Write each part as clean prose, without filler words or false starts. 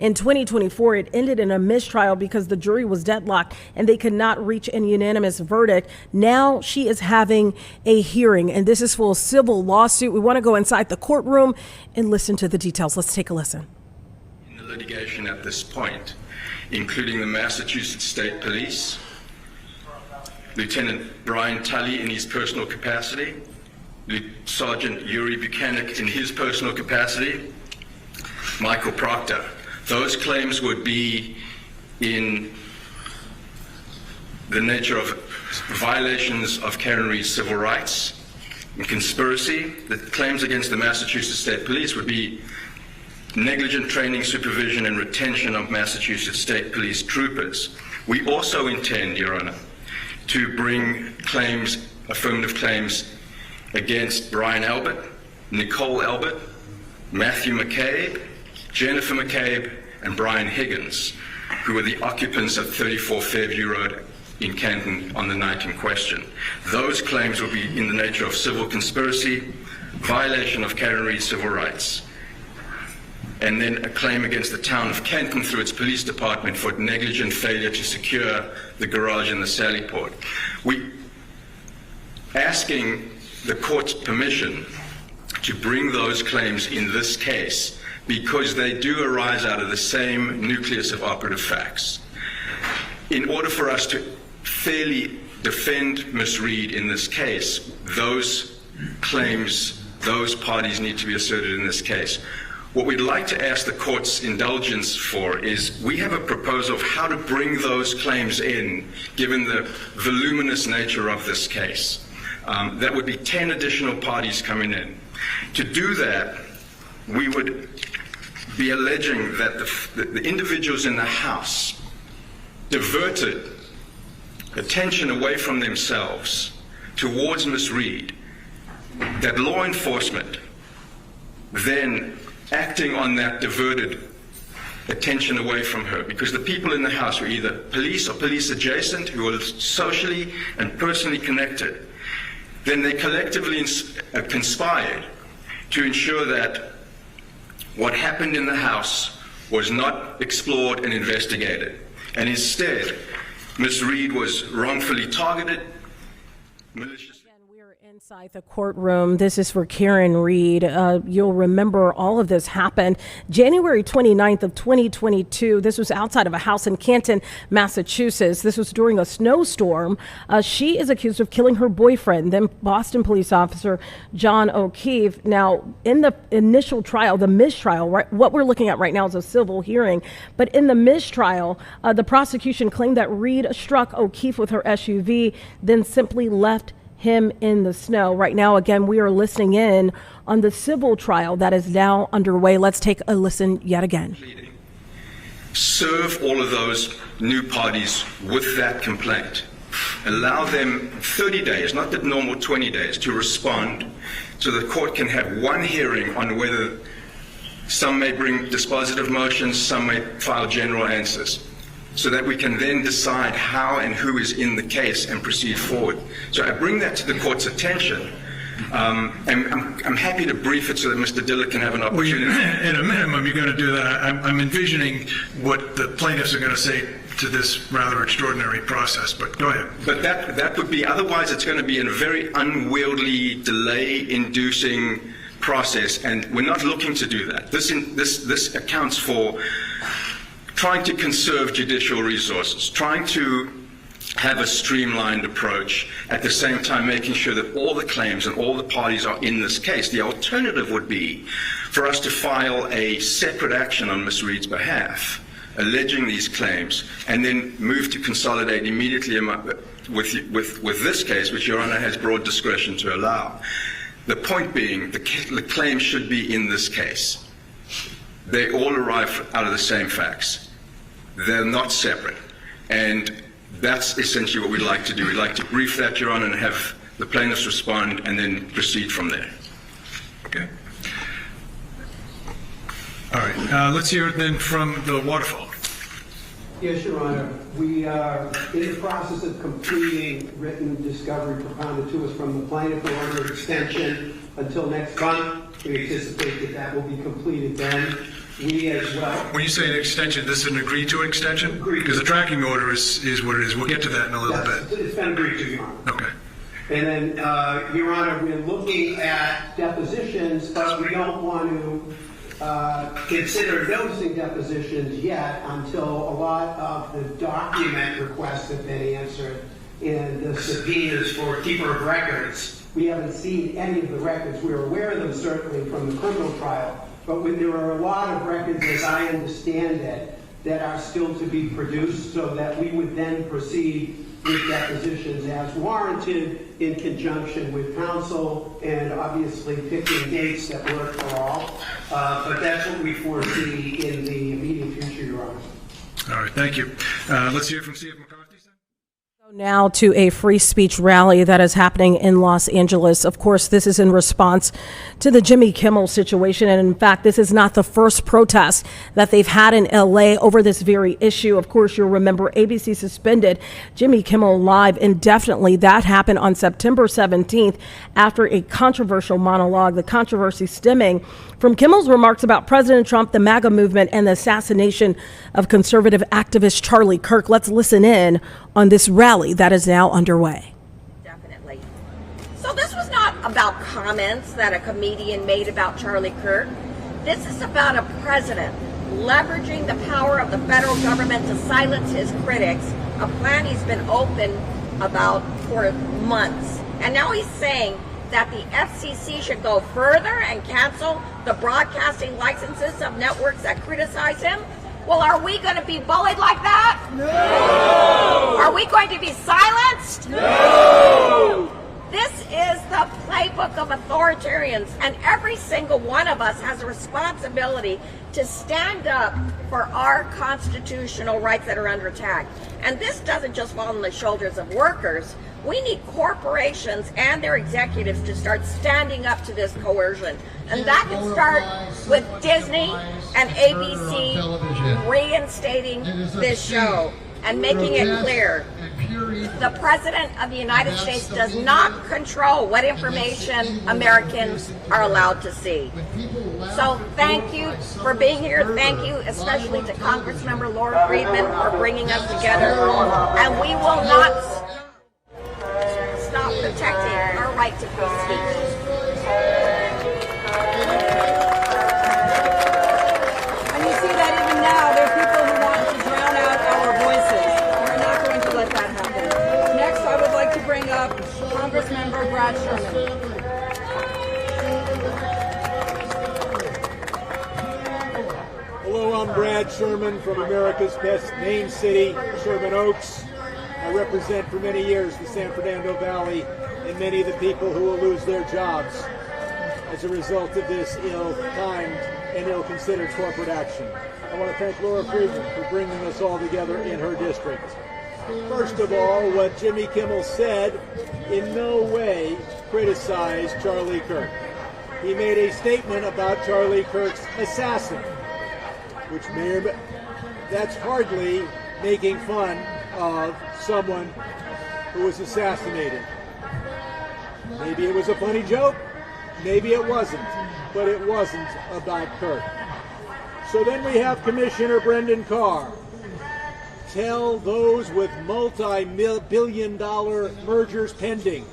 In 2024, it ended in a mistrial because the jury was deadlocked and they could not reach a unanimous verdict. Now she is having a hearing, and this is for a civil lawsuit. We want to go inside the courtroom and listen to the details. Let's take a listen. In the litigation at this point, including the Massachusetts State Police, Lieutenant Brian Tully in his personal capacity, Sergeant Yuri Buchanan in his personal capacity, Michael Proctor. Those claims would be in the nature of violations of Karen Reed's civil rights and conspiracy. The claims against the Massachusetts State Police would be negligent training, supervision, and retention of Massachusetts State Police troopers. We also intend, Your Honor, to bring claims, affirmative claims, against Brian Albert, Nicole Albert, Matthew McCabe, Jennifer McCabe, and Brian Higgins, who were the occupants of 34 Fairview Road in Canton on the night in question. Those claims will be in the nature of civil conspiracy, violation of Karen Reed's civil rights, and then a claim against the town of Canton through its police department for negligent failure to secure the garage and the sally port. We asking the court's permission to bring those claims in this case because they do arise out of the same nucleus of operative facts. In order for us to fairly defend Ms. Reed in this case, those claims, those parties need to be asserted in this case. What we'd like to ask the court's indulgence for is we have a proposal of how to bring those claims in, given the voluminous nature of this case. That would be 10 additional parties coming in. To do that, we would be alleging that the individuals in the House diverted attention away from themselves towards Ms. Reed, that law enforcement then acting on that diverted attention away from her, because the people in the House were either police or police adjacent who were socially and personally connected. Then they collectively conspired to ensure that what happened in the House was not explored and investigated. And instead, Ms. Reed was wrongfully targeted, maliciously. Inside the courtroom. This is for Karen Reed. You'll remember all of this happened January 29th of 2022. This was outside of a house in Canton, Massachusetts. This was during a snowstorm. She is accused of killing her boyfriend, then Boston police officer John O'Keefe. Now, in the initial trial, the mistrial, right, what we're looking at right now is a civil hearing, but in the mistrial, the prosecution claimed that Reed struck O'Keefe with her SUV, then simply left him in the snow. Right now, again, we are listening in on the civil trial that is now underway. Let's take a listen yet again. Serve all of those new parties with that complaint. Allow them 30 days, not the normal 20 days, to respond so the court can have one hearing on whether some may bring dispositive motions, some may file general answers, so that we can then decide how and who is in the case and proceed forward. So I bring that to the court's attention, and I'm happy to brief it so that Mr. Dillard can have an opportunity. Well, at a minimum, you're going to do that. I'm envisioning what the plaintiffs are going to say to this rather extraordinary process, but go ahead. But that would be, otherwise it's going to be a very unwieldy, delay-inducing process, and we're not looking to do that. This accounts for trying to conserve judicial resources, trying to have a streamlined approach, at the same time making sure that all the claims and all the parties are in this case. The alternative would be for us to file a separate action on Ms. Reed's behalf, alleging these claims, and then move to consolidate immediately with this case, which Your Honor has broad discretion to allow. The point being, the claims should be in this case. They all arrive out of the same facts. They're not separate. And that's essentially what we'd like to do. We'd like to brief that, Your Honor, and have the plaintiffs respond and then proceed from there. Okay. All right. Let's hear it then from the Waterfall. Yes, Your Honor. We are in the process of completing written discovery propounded to us from the plaintiff. We're under extension until next month. We anticipate that will be completed then. We as well. When you say an extension, this is an agreed to extension? Agreed. Because the tracking order is what it is. We'll get to that in a little Yes, bit. it's been agreed to, Your Honor. Okay. And then, Your Honor, we're looking at depositions, but we don't want to consider noticing depositions yet until a lot of the document requests have been answered and the subpoenas for keeper of records. We haven't seen any of the records. We're aware of them certainly from the criminal trial, but when there are a lot of records, as I understand it, that are still to be produced, so that we would then proceed with depositions as warranted in conjunction with counsel and obviously picking dates that work for all. But that's what we foresee in the immediate future, Your Honor. All right, thank you. Let's hear from C.F. McCarthy. Now to a free speech rally that is happening in Los Angeles. Of course, this is in response to the Jimmy Kimmel situation. And in fact, this is not the first protest that they've had in LA over this very issue. Of course, you'll remember ABC suspended Jimmy Kimmel Live indefinitely. That happened on September 17th after a controversial monologue, the controversy stemming from Kimmel's remarks about President Trump, the MAGA movement, and the assassination of conservative activist Charlie Kirk. Let's listen in on this rally that is now underway. Definitely. So this was not about comments that a comedian made about Charlie Kirk. This is about a president leveraging the power of the federal government to silence his critics, a plan he's been open about for months. And now he's saying that the FCC should go further and cancel the broadcasting licenses of networks that criticize him. Well, are we going to be bullied like that? No! Are we going to be silenced? No! This is the playbook of authoritarians, and every single one of us has a responsibility to stand up for our constitutional rights that are under attack. And this doesn't just fall on the shoulders of workers. We need corporations and their executives to start standing up to this coercion. And that can start with Disney and ABC reinstating this show and making it clear. The President of the United States does not control what information Americans are allowed to see. So thank you for being here. Thank you especially to Congressmember Laura Friedman for bringing us together. And we will not stop protecting our right to free speech. And you see that even now, there are people who want to drown out our voices. We're not going to let that happen. Next, I would like to bring up Congressmember Brad Sherman. Hello, I'm Brad Sherman from America's best main city, Sherman Oaks. I represent for many years the San Fernando Valley and many of the people who will lose their jobs as a result of this ill-timed and ill-considered corporate action. I want to thank Laura Friedman for bringing us all together in her district. First of all, what Jimmy Kimmel said in no way criticized Charlie Kirk. He made a statement about Charlie Kirk's assassin, which that's hardly making fun of someone who was assassinated. Maybe it was a funny joke, maybe it wasn't, but it wasn't about Kirk. So then we have Commissioner Brendan Carr tell those with multi-billion-dollar mergers pending,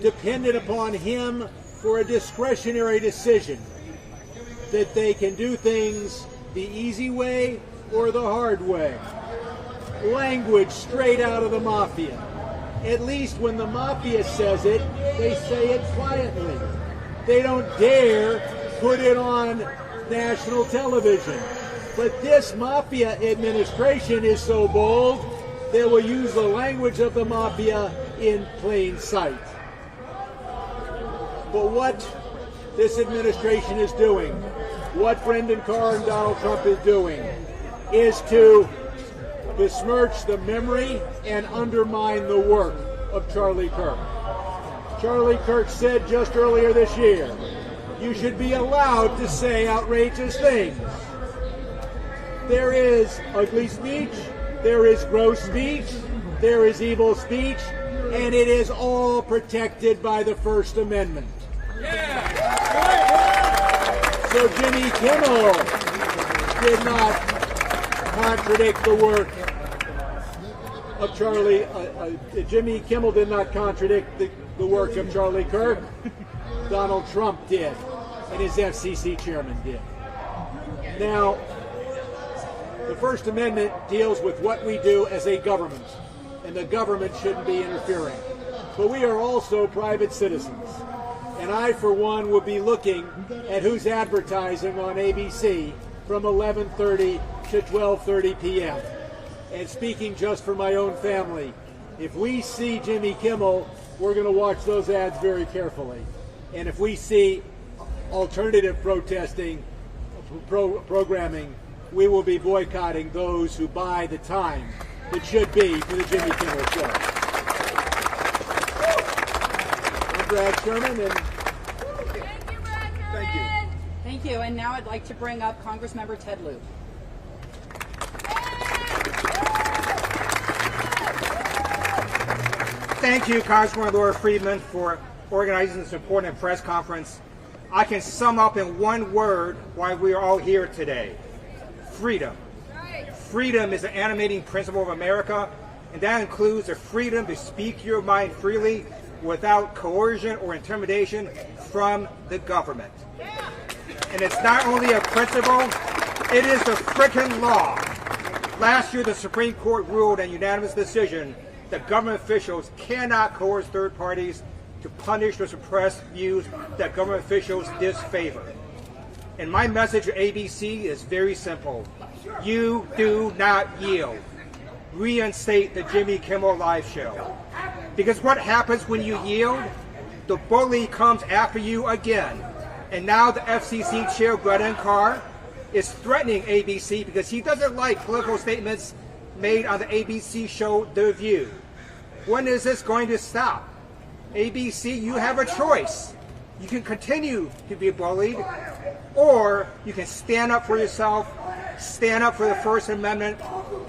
dependent upon him for a discretionary decision, that they can do things the easy way or the hard way. Language straight out of the mafia. At least when the mafia says it, they say it quietly. They don't dare put it on national television. But this mafia administration is so bold, they will use the language of the mafia in plain sight. But what this administration is doing, what Brendan Carr and Donald Trump is doing, is to besmirch the memory and undermine the work of Charlie Kirk. Charlie Kirk said just earlier this year, you should be allowed to say outrageous things. There is ugly speech, there is gross speech, there is evil speech, and it is all protected by the First Amendment. So Jimmy Kimmel did not contradict the work of Jimmy Kimmel did not contradict the work of Charlie Kirk. Donald Trump did, and his FCC chairman did. Now, the First Amendment deals with what we do as a government, and the government shouldn't be interfering. But we are also private citizens, and I, for one, will be looking at who's advertising on ABC from 11:30 to 12:30 p.m. And speaking just for my own family, if we see Jimmy Kimmel, we're going to watch those ads very carefully. And if we see alternative programming, we will be boycotting those who buy the time that should be for the Jimmy Kimmel Show. I'm Brad Sherman, and thank you. Thank you. And now I'd like to bring up Congressmember Ted Lieu. Thank you, Congresswoman Laura Friedman, for organizing this important press conference. I can sum up in one word why we are all here today: freedom. Freedom is an animating principle of America, and that includes the freedom to speak your mind freely without coercion or intimidation from the government. And it's not only a principle, it is a frickin' law. Last year, the Supreme Court ruled in a unanimous decision that government officials cannot coerce third parties to punish or suppress views that government officials disfavor. And my message to ABC is very simple. You do not yield. Reinstate the Jimmy Kimmel Live show. Because what happens when you yield? The bully comes after you again. And now the FCC chair, Gretchen Carr, is threatening ABC because he doesn't like political statements made on the ABC show The View. When is this going to stop? ABC, you have a choice. You can continue to be bullied, or you can stand up for yourself, stand up for the First Amendment,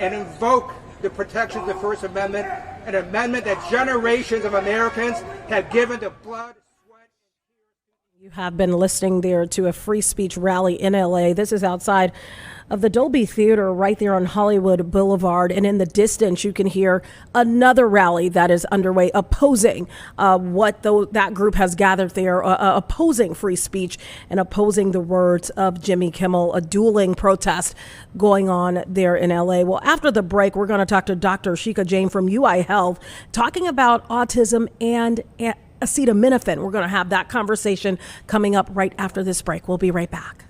and invoke the protections of the First Amendment, an amendment that generations of Americans have given the blood. You have been listening there to a free speech rally in LA. This is outside of the Dolby Theater right there on Hollywood Boulevard. And in the distance, you can hear another rally that is underway opposing that group has gathered there, opposing free speech and opposing the words of Jimmy Kimmel, a dueling protest going on there in LA. Well, after the break, we're going to talk to Dr. Shika Jain from UI Health, talking about autism and acetaminophen. We're going to have that conversation coming up right after this break. We'll be right back.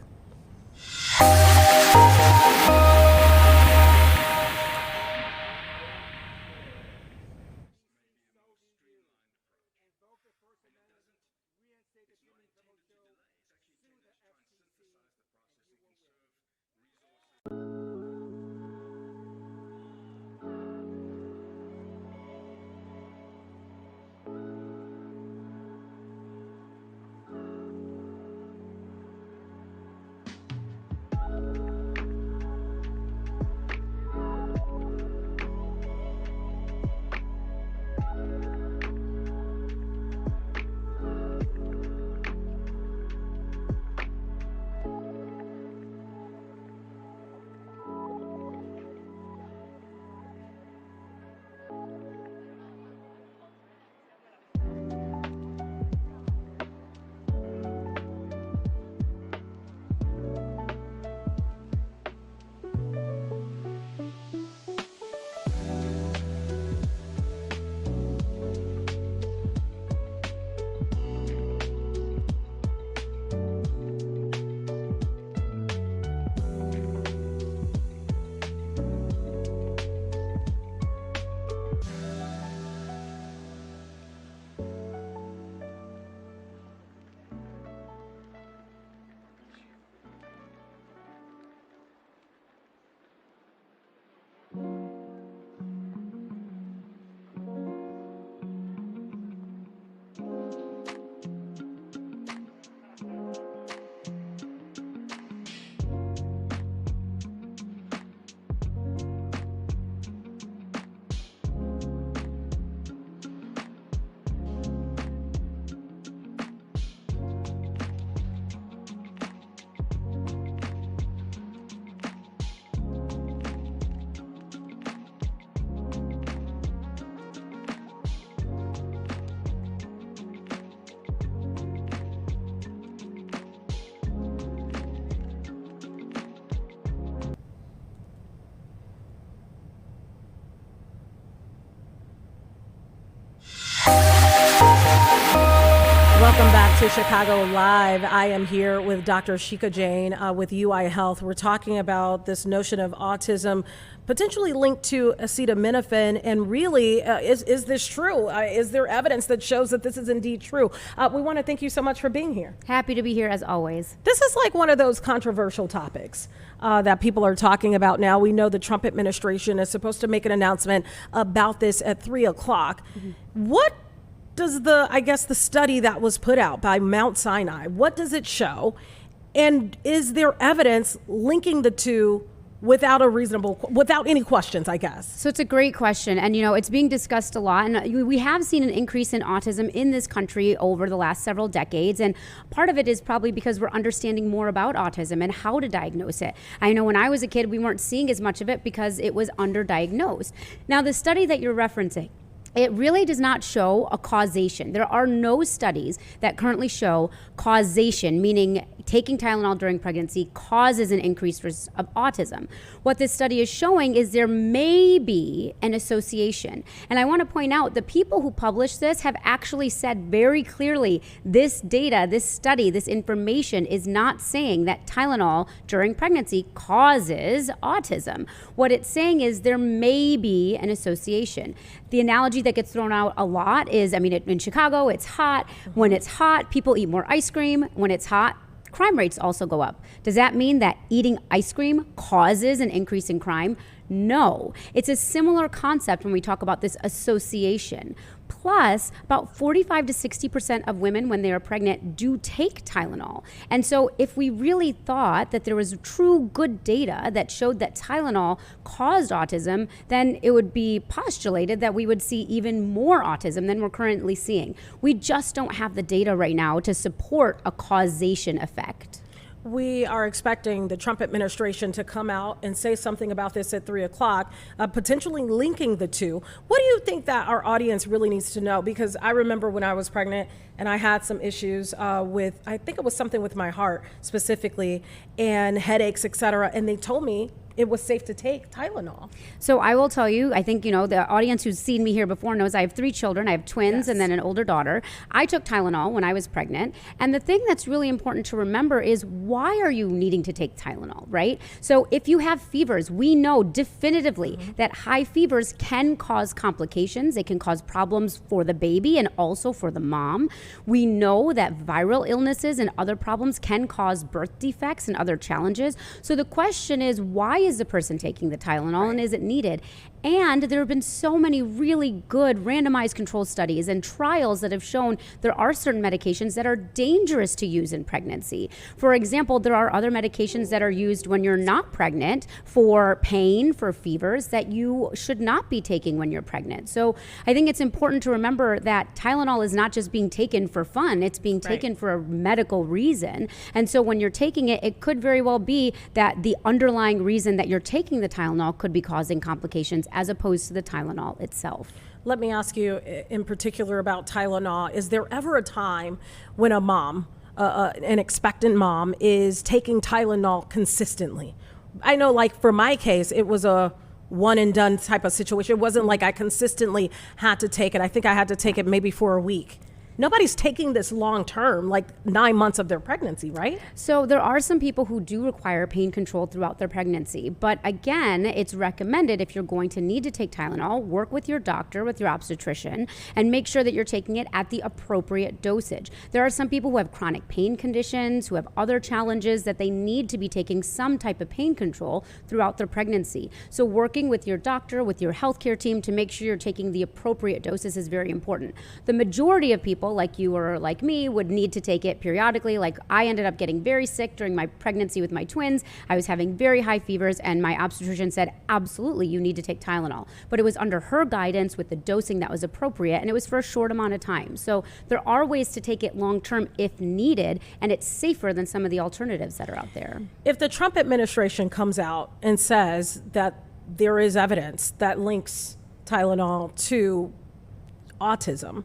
Welcome back to Chicago Live. I am here with Dr. Shika Jain with UI Health. We're talking about this notion of autism potentially linked to acetaminophen, and really, is this true? Is there evidence that shows that this is indeed true? We want to thank you so much for being here. Happy to be here as always. This is like one of those controversial topics that people are talking about now. We know the Trump administration is supposed to make an announcement about this at 3 o'clock. What does the study that was put out by Mount Sinai, what does it show? And is there evidence linking the two without any questions, I guess? So it's a great question. And, it's being discussed a lot. And we have seen an increase in autism in this country over the last several decades. And part of it is probably because we're understanding more about autism and how to diagnose it. I know when I was a kid, we weren't seeing as much of it because it was underdiagnosed. Now, the study that you're referencing, it really does not show a causation. There are no studies that currently show causation, meaning taking Tylenol during pregnancy causes an increased risk of autism. What this study is showing is there may be an association. And I want to point out the people who published this have actually said very clearly this data, this study, this information is not saying that Tylenol during pregnancy causes autism. What it's saying is there may be an association. The analogy that gets thrown out a lot is, in Chicago, it's hot. When it's hot, people eat more ice cream. When it's hot, crime rates also go up. Does that mean that eating ice cream causes an increase in crime? No. It's a similar concept when we talk about this association. Plus, about 45 to 60% of women when they are pregnant do take Tylenol. And so if we really thought that there was true good data that showed that Tylenol caused autism, then it would be postulated that we would see even more autism than we're currently seeing. We just don't have the data right now to support a causation effect. We are expecting the Trump administration to come out and say something about this at 3 o'clock, potentially linking the two. What do you think that our audience really needs to know? Because I remember when I was pregnant and I had some issues with, I think it was something with my heart specifically, and headaches, et cetera, and they told me it was safe to take Tylenol. So I will tell you, I think, the audience who's seen me here before knows I have 3 children. I have twins and then an older daughter. I took Tylenol when I was pregnant. And the thing that's really important to remember is why are you needing to take Tylenol, right? So if you have fevers, we know definitively that high fevers can cause complications. They can cause problems for the baby and also for the mom. We know that viral illnesses and other problems can cause birth defects and other challenges. So the question is, why is the person taking the Tylenol, and is it needed? And there have been so many really good randomized control studies and trials that have shown there are certain medications that are dangerous to use in pregnancy. For example, there are other medications that are used when you're not pregnant for pain, for fevers, that you should not be taking when you're pregnant. So I think it's important to remember that Tylenol is not just being taken for fun, it's being taken for a medical reason. And so when you're taking it, it could very well be that the underlying reason that you're taking the Tylenol could be causing complications as opposed to the Tylenol itself. Let me ask you in particular about Tylenol. Is there ever a time when a mom, an expectant mom, is taking Tylenol consistently? I know, like for my case, it was a one and done type of situation. It wasn't like I consistently had to take it. I think I had to take it maybe for a week. Nobody's taking this long term, like 9 months of their pregnancy, right? So there are some people who do require pain control throughout their pregnancy. But again, it's recommended if you're going to need to take Tylenol, work with your doctor, with your obstetrician, and make sure that you're taking it at the appropriate dosage. There are some people who have chronic pain conditions, who have other challenges that they need to be taking some type of pain control throughout their pregnancy. So working with your doctor, with your healthcare team to make sure you're taking the appropriate doses is very important. The majority of people like you or like me would need to take it periodically. Like I ended up getting very sick during my pregnancy with my twins. I was having very high fevers and my obstetrician said, absolutely, you need to take Tylenol. But it was under her guidance with the dosing that was appropriate, and it was for a short amount of time. So there are ways to take it long term if needed, and it's safer than some of the alternatives that are out there. If the Trump administration comes out and says that there is evidence that links Tylenol to autism,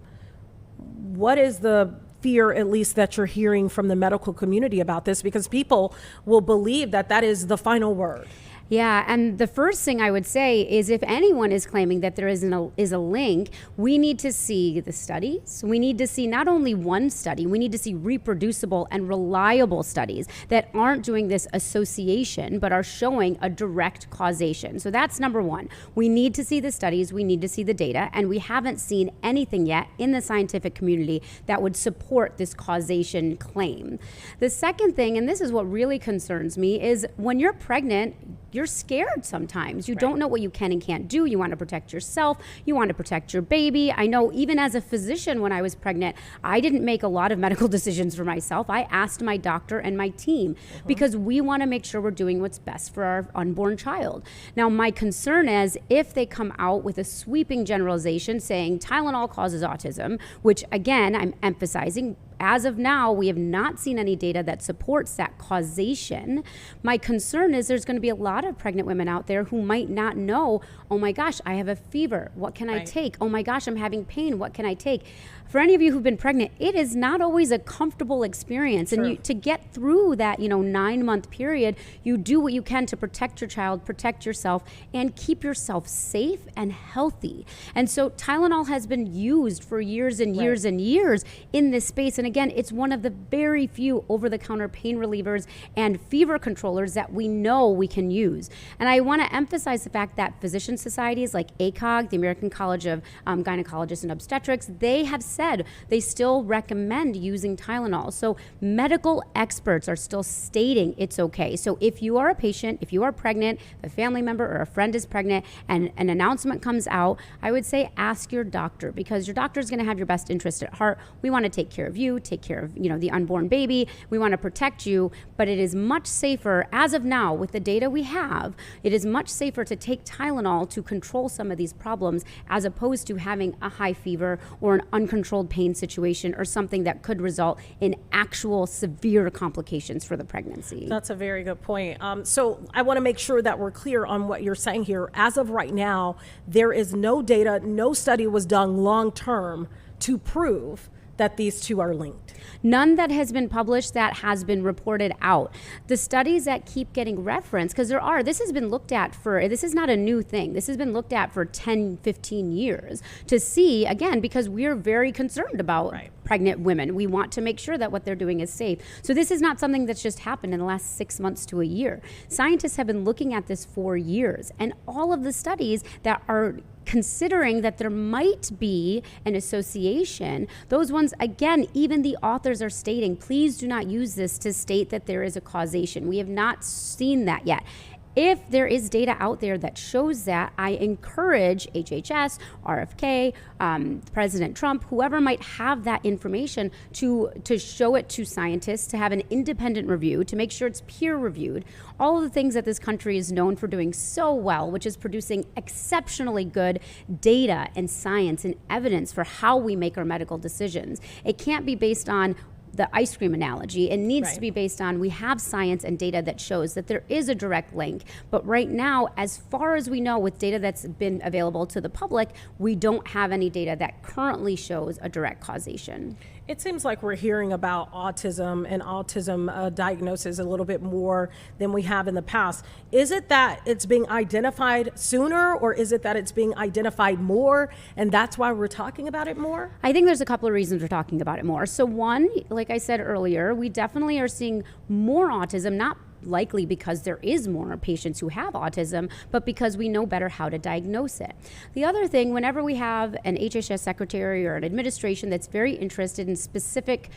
what is the fear, at least, that you're hearing from the medical community about this? Because people will believe that that is the final word. Yeah, and the first thing I would say is if anyone is claiming that there is a link, we need to see the studies. We need to see not only one study, we need to see reproducible and reliable studies that aren't doing this association, but are showing a direct causation. So that's number one. We need to see the studies, we need to see the data, and we haven't seen anything yet in the scientific community that would support this causation claim. The second thing, and this is what really concerns me, is when you're pregnant, you're scared sometimes. You don't know what you can and can't do. You want to protect yourself. You want to protect your baby. I know even as a physician when I was pregnant, I didn't make a lot of medical decisions for myself. I asked my doctor and my team because we want to make sure we're doing what's best for our unborn child. Now, my concern is if they come out with a sweeping generalization saying Tylenol causes autism, which again, I'm emphasizing, as of now, we have not seen any data that supports that causation. My concern is there's going to be a lot of pregnant women out there who might not know, oh my gosh, I have a fever. What can I take? Oh my gosh, I'm having pain. What can I take? For any of you who've been pregnant, it is not always a comfortable experience. And to get through that, 9-month period, you do what you can to protect your child, protect yourself, and keep yourself safe and healthy. And so Tylenol has been used for years and years and years in this space. And again, it's one of the very few over-the-counter pain relievers and fever controllers that we know we can use. And I want to emphasize the fact that physician societies like ACOG, the American College of Gynecologists and Obstetrics, they have said they still recommend using Tylenol. So medical experts are still stating it's okay. So if you are a patient, if you are pregnant, a family member or a friend is pregnant, and an announcement comes out, I would say ask your doctor, because your doctor is going to have your best interest at heart. We want to take care of you, take care of the unborn baby. We want to protect you, but it is much safer as of now with the data we have. It is much safer to take Tylenol to control some of these problems as opposed to having a high fever or an uncontrolled pain situation or something that could result in actual severe complications for the pregnancy. That's a very good point. So I want to make sure that we're clear on what you're saying here. As of right now, there is no data, no study was done long term to prove that these two are linked. None that has been published that has been reported out. The studies that keep getting referenced, because this has been looked at this is not a new thing. This has been looked at for 10, 15 years to see, again, because we're very concerned about pregnant women. We want to make sure that what they're doing is safe. So this is not something that's just happened in the last 6 months to a year. Scientists have been looking at this for years, and all of the studies that are considering that there might be an association, those ones, again, even the authors are stating, please do not use this to state that there is a causation. We have not seen that yet. If there is data out there that shows that, I encourage HHS, RFK, President Trump, whoever might have that information to show it to scientists, to have an independent review, to make sure it's peer reviewed. All of the things that this country is known for doing so well, which is producing exceptionally good data and science and evidence for how we make our medical decisions. It can't be based on the ice cream analogy. It needs to be based on, we have science and data that shows that there is a direct link. But right now, as far as we know, with data that's been available to the public, we don't have any data that currently shows a direct causation. It seems like we're hearing about autism and autism diagnosis a little bit more than we have in the past. Is it that it's being identified sooner, or is it that it's being identified more and that's why we're talking about it more? I think there's a couple of reasons we're talking about it more. So one, like I said earlier, we definitely are seeing more autism, not likely because there is more patients who have autism, but because we know better how to diagnose it. The other thing, whenever we have an HHS secretary or an administration that's very interested in specific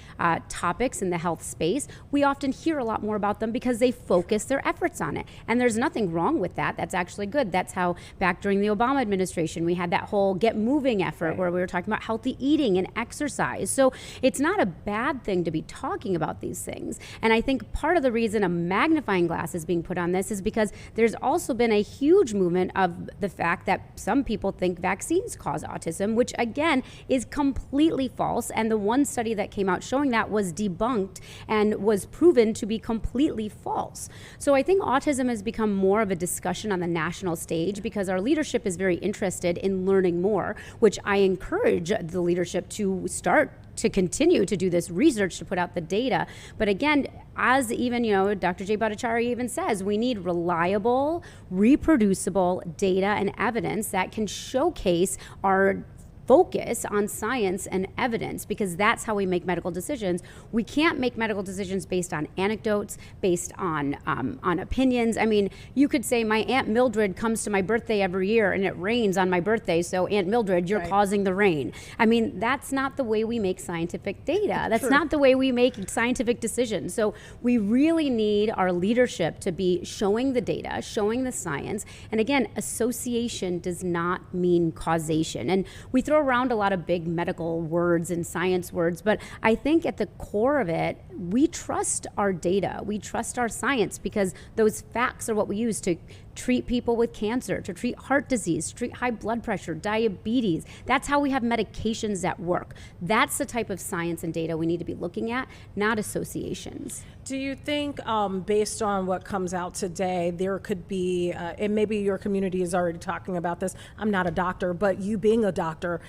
topics in the health space, we often hear a lot more about them because they focus their efforts on it. And there's nothing wrong with that. That's actually good. That's how back during the Obama administration, we had that whole Get Moving effort where we were talking about healthy eating and exercise. So it's not a bad thing to be talking about these things. And I think part of the reason a magnifying glass is being put on this is because there's also been a huge movement of the fact that some people think vaccines cause autism, which again is completely false. And the one study that came out showing that was debunked and was proven to be completely false. So I think autism has become more of a discussion on the national stage because our leadership is very interested in learning more, which I encourage the leadership to start to continue to do this research to put out the data. But again, as even, Dr. Jay Bhattacharya even says, we need reliable, reproducible data and evidence that can showcase our focus on science and evidence, because that's how we make medical decisions. We can't make medical decisions based on anecdotes, based on opinions. I mean, you could say my Aunt Mildred comes to my birthday every year and it rains on my birthday, so Aunt Mildred, you're causing the rain. I mean, that's not the way we make scientific data. That's not the way we make scientific decisions. So we really need our leadership to be showing the data, showing the science. And again, association does not mean causation. And we throw around a lot of big medical words and science words, but I think at the core of it, we trust our data, we trust our science, because those facts are what we use to treat people with cancer, to treat heart disease, to treat high blood pressure, diabetes. That's how we have medications that work. That's the type of science and data we need to be looking at, not associations. Do you think, based on what comes out today, there could be, and maybe your community is already talking about this, I'm not a doctor, but you being a doctor,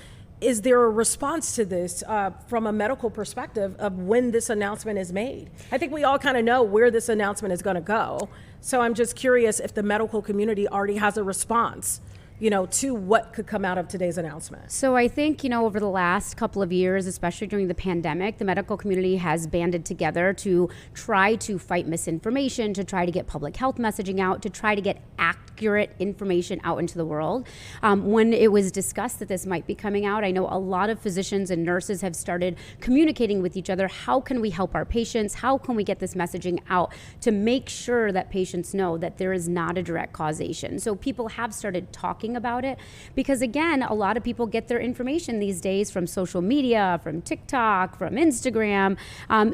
is there a response to this from a medical perspective of when this announcement is made? I think we all kind of know where this announcement is going to go. So I'm just curious if the medical community already has a response, to what could come out of today's announcement. So I think, over the last couple of years, especially during the pandemic, the medical community has banded together to try to fight misinformation, to try to get public health messaging out, to try to get accurate information out into the world. When it was discussed that this might be coming out, I know a lot of physicians and nurses have started communicating with each other. How can we help our patients? How can we get this messaging out to make sure that patients know that there is not a direct causation? So people have started talking about it, because again, a lot of people get their information these days from social media, from TikTok, from Instagram.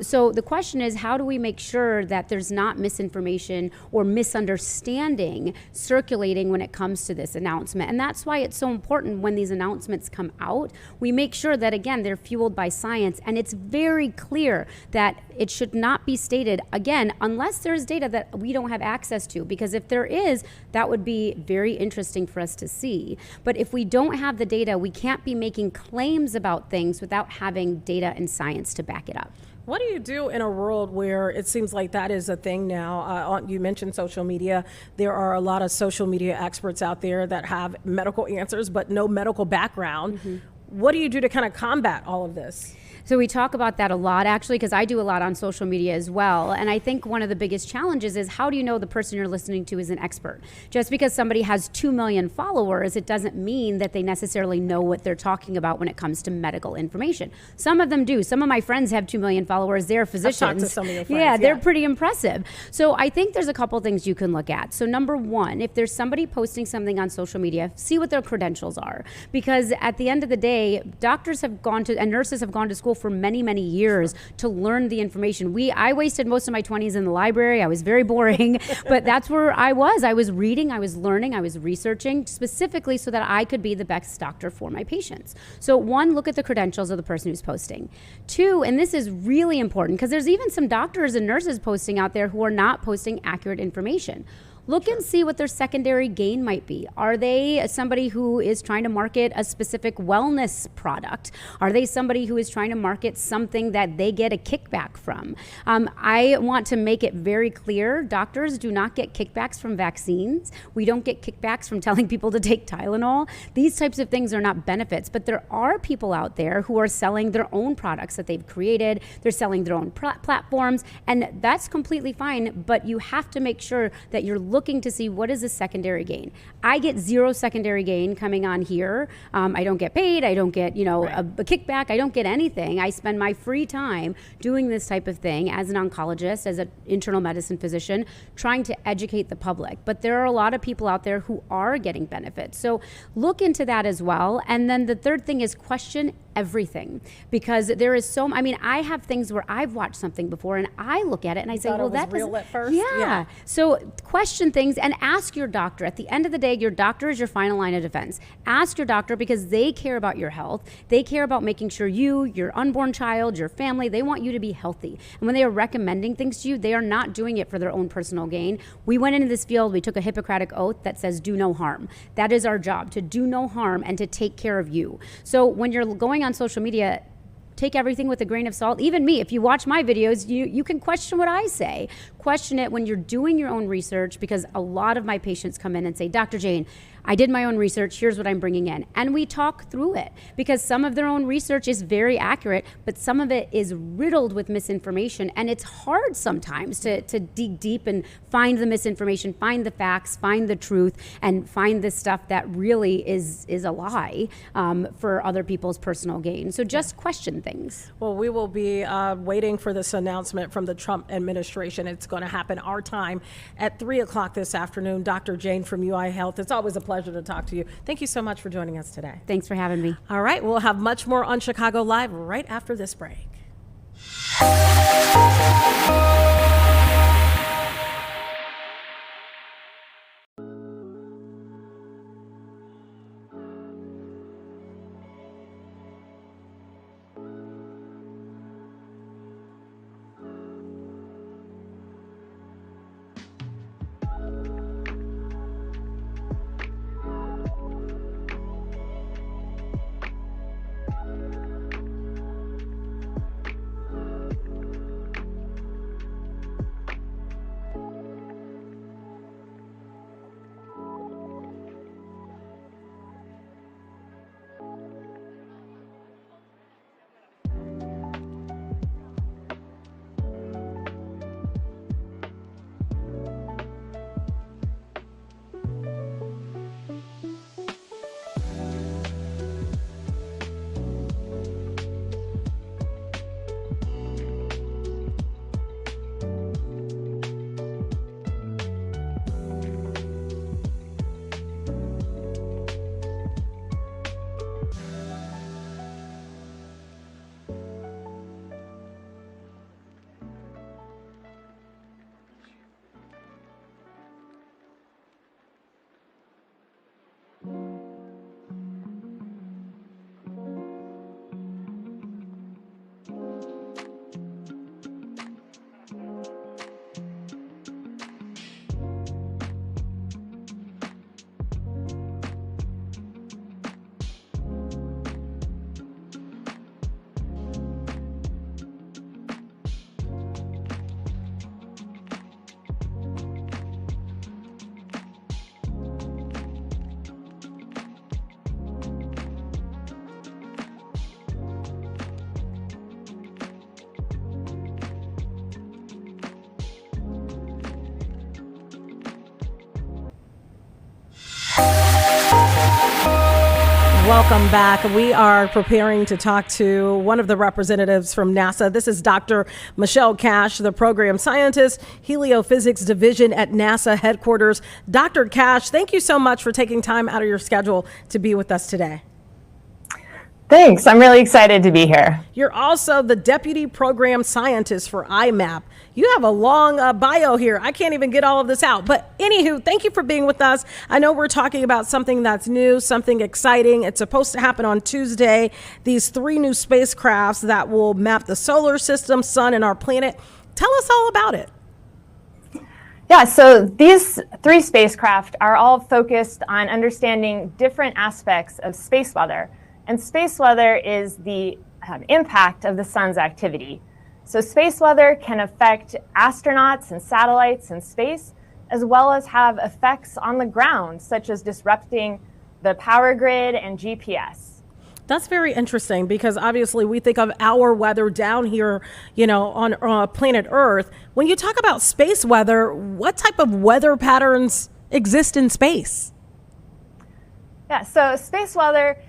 So the question is, how do we make sure that there's not misinformation or misunderstanding circulating when it comes to this announcement? And that's why it's so important when these announcements come out, we make sure that, again, they're fueled by science, and it's very clear that it should not be stated, again, unless there's data that we don't have access to, because if there is, that would be very interesting for us to see. But if we don't have the data, we can't be making claims about things without having data and science to back it up. What do you do in a world where it seems like that is a thing now? You mentioned social media. There are a lot of social media experts out there that have medical answers, but no medical background. Mm-hmm. What do you do to kind of combat all of this? So we talk about that a lot, actually, because I do a lot on social media as well. And I think one of the biggest challenges is, how do you know the person you're listening to is an expert? Just because somebody has 2 million followers, it doesn't mean that they necessarily know what they're talking about when it comes to medical information. Some of them do. Some of my friends have 2 million followers. They're physicians. I've talked to some of your friends. Yeah, they're pretty impressive. So I think there's a couple things you can look at. So number one, if there's somebody posting something on social media, see what their credentials are. Because at the end of the day, doctors have gone to, and nurses have gone to school for many, many years to learn the information. I wasted most of my 20s in the library. I was very boring, but that's where I was. I was reading, I was learning, I was researching specifically so that I could be the best doctor for my patients. So one, look at the credentials of the person who's posting. Two, and this is really important because there's even some doctors and nurses posting out there who are not posting accurate information. Look and see what their secondary gain might be. Are they somebody who is trying to market a specific wellness product? Are they somebody who is trying to market something that they get a kickback from? I want to make it very clear, doctors do not get kickbacks from vaccines. We don't get kickbacks from telling people to take Tylenol. These types of things are not benefits, but there are people out there who are selling their own products that they've created. They're selling their own platforms, and that's completely fine, but you have to make sure that you're looking to see what is the secondary gain. I get zero secondary gain coming on here. I don't get paid. I don't get, a kickback. I don't get anything. I spend my free time doing this type of thing as an oncologist, as an internal medicine physician, trying to educate the public. But there are a lot of people out there who are getting benefits. So look into that as well. And then the third thing is question everything, because there is I have things where I've watched something before and I look at it and I say, well, that was real at first. Yeah. So question things and ask your doctor. At the end of the day, your doctor is your final line of defense. Ask your doctor because they care about your health. They care about making sure you, your unborn child, your family, they want you to be healthy. And when they are recommending things to you, they are not doing it for their own personal gain. We went into this field, we took a Hippocratic oath that says do no harm. That is our job, to do no harm and to take care of you. So when you're going on social media, take everything with a grain of salt. Even me, if you watch my videos, you can question what I say. Question it when you're doing your own research, because a lot of my patients come in and say, Dr. Jane, I did my own research, here's what I'm bringing in. And we talk through it, because some of their own research is very accurate, but some of it is riddled with misinformation. And it's hard sometimes to dig deep and find the misinformation, find the facts, find the truth, and find the stuff that really is a lie for other people's personal gain. So just question things. Well, we will be waiting for this announcement from the Trump administration. It's going to happen our time at 3 o'clock this afternoon. Dr. Jane from UI Health, it's always a pleasure to talk to you. Thank you so much for joining us today. Thanks for having me. All right, we'll have much more on Chicago Live right after this break. Welcome back. We are preparing to talk to one of the representatives from NASA. This is Dr. Michelle Cash, the program scientist, Heliophysics Division at NASA headquarters. Dr. Cash, thank you so much for taking time out of your schedule to be with us today. Thanks. I'm really excited to be here. You're also the deputy program scientist for IMAP. You have a long bio here. I can't even get all of this out. But anywho, thank you for being with us. I know we're talking about something that's new, something exciting. It's supposed to happen on Tuesday. These 3 new spacecrafts that will map the solar system, sun, and our planet. Tell us all about it. Yeah, so these 3 spacecraft are all focused on understanding different aspects of space weather. And space weather is the impact of the sun's activity. So space weather can affect astronauts and satellites in space, as well as have effects on the ground, such as disrupting the power grid and GPS. That's very interesting, because obviously we think of our weather down here, you know, on planet Earth. When you talk about space weather, what type of weather patterns exist in space? Yeah, so space weather,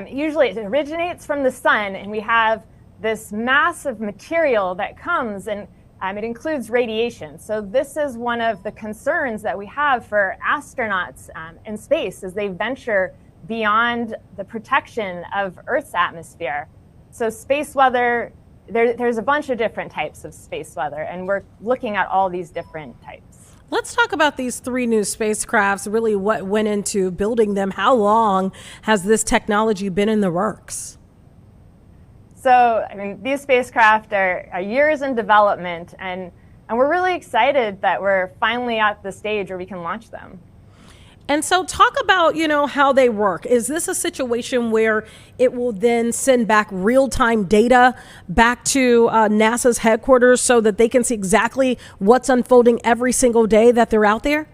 usually it originates from the sun, and we have this massive material that comes, and it includes radiation. So this is one of the concerns that we have for astronauts in space as they venture beyond the protection of Earth's atmosphere. So space weather, there's a bunch of different types of space weather, and we're looking at all these different types. Let's talk about these 3 new spacecrafts, really what went into building them. How long has this technology been in the works? So, I mean, these spacecraft are years in development, and we're really excited that we're finally at the stage where we can launch them. And so talk about, how they work. Is this a situation where it will then send back real-time data back to NASA's headquarters so that they can see exactly what's unfolding every single day that they're out there?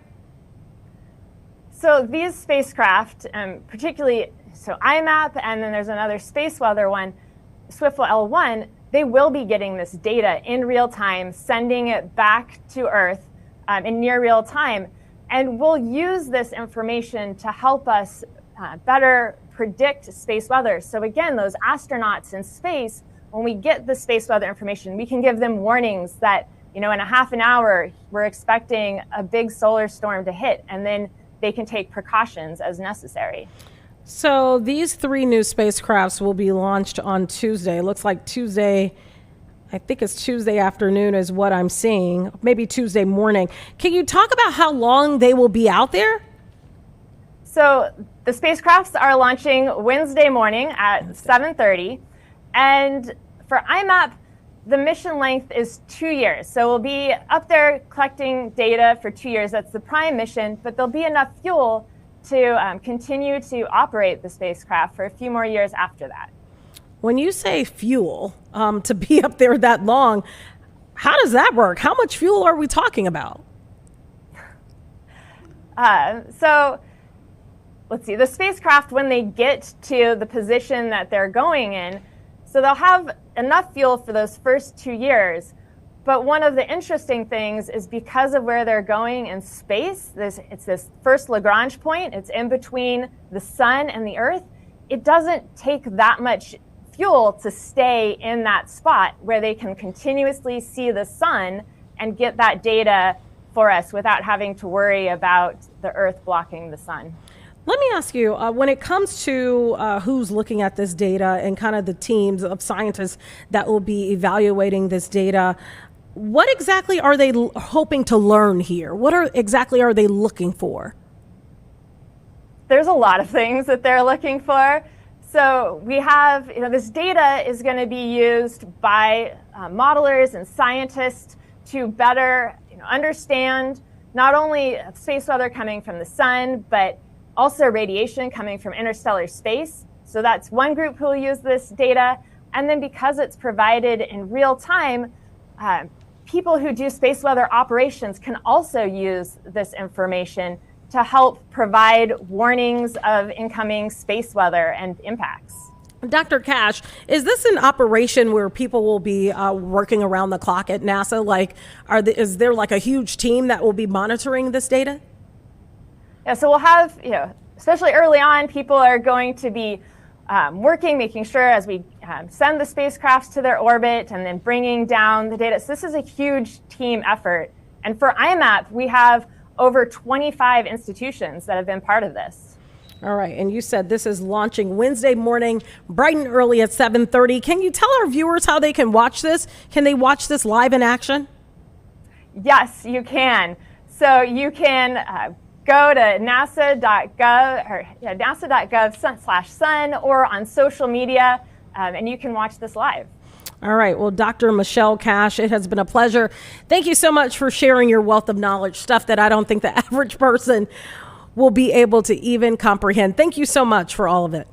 So these spacecraft, particularly, IMAP, and then there's another space weather one, Swift L1, they will be getting this data in real time, sending it back to Earth in near real time. And we'll use this information to help us better predict space weather. So again, those astronauts in space, when we get the space weather information, we can give them warnings that, in a half an hour, we're expecting a big solar storm to hit, and then they can take precautions as necessary. So these 3 new spacecrafts will be launched on Tuesday. It looks like Tuesday. I think it's Tuesday afternoon is what I'm seeing, maybe Tuesday morning. Can you talk about how long they will be out there? So the spacecrafts are launching Wednesday morning at 7:30. And for IMAP, the mission length is 2 years. So we'll be up there collecting data for 2 years. That's the prime mission, but there'll be enough fuel to continue to operate the spacecraft for a few more years after that. When you say fuel, to be up there that long, how does that work? How much fuel are we talking about? So let's see, the spacecraft, when they get to the position that they're going in, so they'll have enough fuel for those first 2 years. But one of the interesting things is because of where they're going in space, it's this first Lagrange point, it's in between the sun and the Earth, it doesn't take that much fuel to stay in that spot where they can continuously see the sun and get that data for us without having to worry about the Earth blocking the sun. Let me ask you, when it comes to who's looking at this data and kind of the teams of scientists that will be evaluating this data, what exactly are they hoping to learn here? Exactly are they looking for? There's a lot of things that they're looking for. So we have, this data is going to be used by modelers and scientists to better understand not only space weather coming from the sun, but also radiation coming from interstellar space. So that's one group who will use this data. And then because it's provided in real time, people who do space weather operations can also use this information to help provide warnings of incoming space weather and impacts. Dr. Cash, is this an operation where people will be working around the clock at NASA? Is there a huge team that will be monitoring this data? Yeah, so we'll have, especially early on, people are going to be working, making sure as we send the spacecrafts to their orbit and then bringing down the data. So this is a huge team effort. And for IMAP, we have over 25 institutions that have been part of this. All right, and you said this is launching Wednesday morning, bright and early at 7:30. Can you tell our viewers how they can watch this? Can they watch this live in action? Yes, you can. So you can go to nasa.gov or nasa.gov/sun or on social media, and you can watch this live. All right. Well, Dr. Michelle Cash, it has been a pleasure. Thank you so much for sharing your wealth of knowledge, stuff that I don't think the average person will be able to even comprehend. Thank you so much for all of it.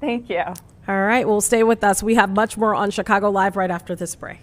Thank you. All right. Well, stay with us. We have much more on Chicago Live right after this break.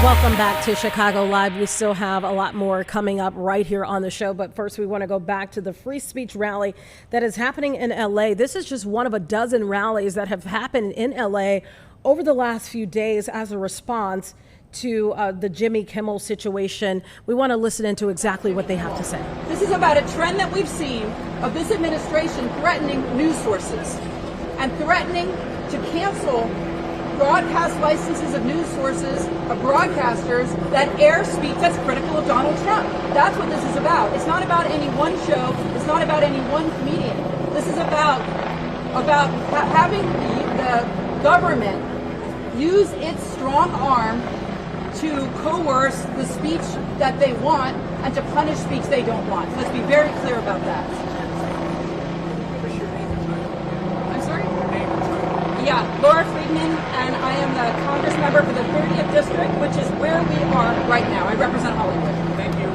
Welcome back to Chicago Live. We still have a lot more coming up right here on the show. But first, we want to go back to the free speech rally that is happening in LA. This is just one of a dozen rallies that have happened in LA over the last few days as a response to the Jimmy Kimmel situation. We want to listen into exactly what they have to say. This is about a trend that we've seen of this administration threatening news sources and threatening to cancel broadcast licenses of news sources, of broadcasters that air speech that's critical of Donald Trump. That's what this is about. It's not about any one show. It's not about any one comedian. This is about having the government use its strong arm to coerce the speech that they want and to punish speech they don't want. Let's be very clear about that. I'm sorry? Yeah, Laura Friedman, and I am the Congress member for the 30th District, which is where we are right now. I represent Hollywood. Thank you.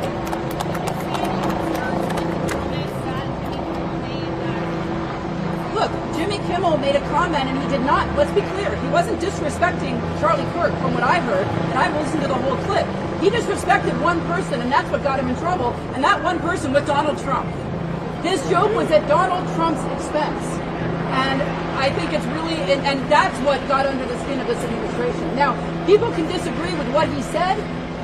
Look, Jimmy Kimmel made a comment and he did not, let's be clear, he wasn't disrespecting Charlie Kirk from what I heard, and I've listened to the whole clip. He disrespected one person and that's what got him in trouble, and that one person was Donald Trump. His joke was at Donald Trump's expense. And I think it's really, and that's what got under the skin of this administration. Now, people can disagree with what he said.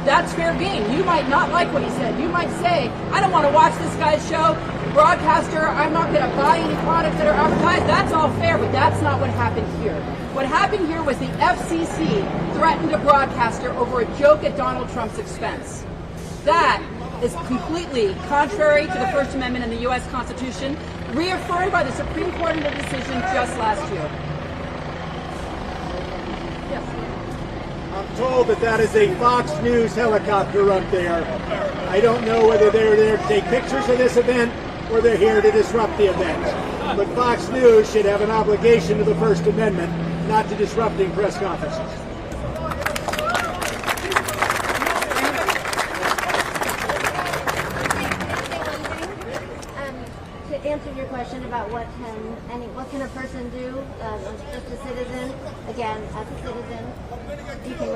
That's fair game. You might not like what he said. You might say, I don't want to watch this guy's show. Broadcaster, I'm not going to buy any products that are advertised. That's all fair, but that's not what happened here. What happened here was the FCC threatened a broadcaster over a joke at Donald Trump's expense. That is completely contrary to the First Amendment and the U.S. Constitution, reaffirmed by the Supreme Court in a decision just last year. Yes. I'm told that is a Fox News helicopter up there. I don't know whether they're there to take pictures of this event or they're here to disrupt the event. But Fox News should have an obligation to the First Amendment, not to disrupting press conferences. Answer your question about what can a person do, just a citizen. Again, as a citizen, you can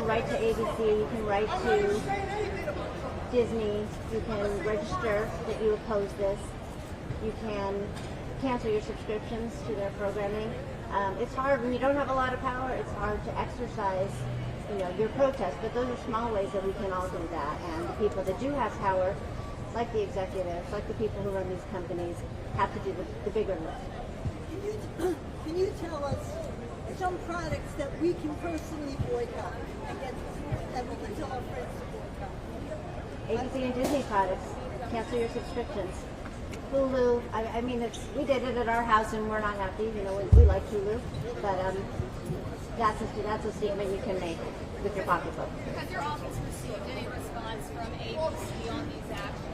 write to ABC, you can write to Disney, you can register that you oppose this, you can cancel your subscriptions to their programming. It's hard when you don't have a lot of power. It's hard to exercise, your protest. But those are small ways that we can all do that. And the people that do have power, like the executives, like the people who run these companies, have to do the bigger lift. Can you tell us some products that we can personally boycott that we can tell our friends to boycott? ABC and Disney products, cancel your subscriptions. Hulu, I mean, we did it at our house and we're not happy. We like Hulu, but that's a statement you can make with your pocketbook. Has your office received any response from ABC on these actions?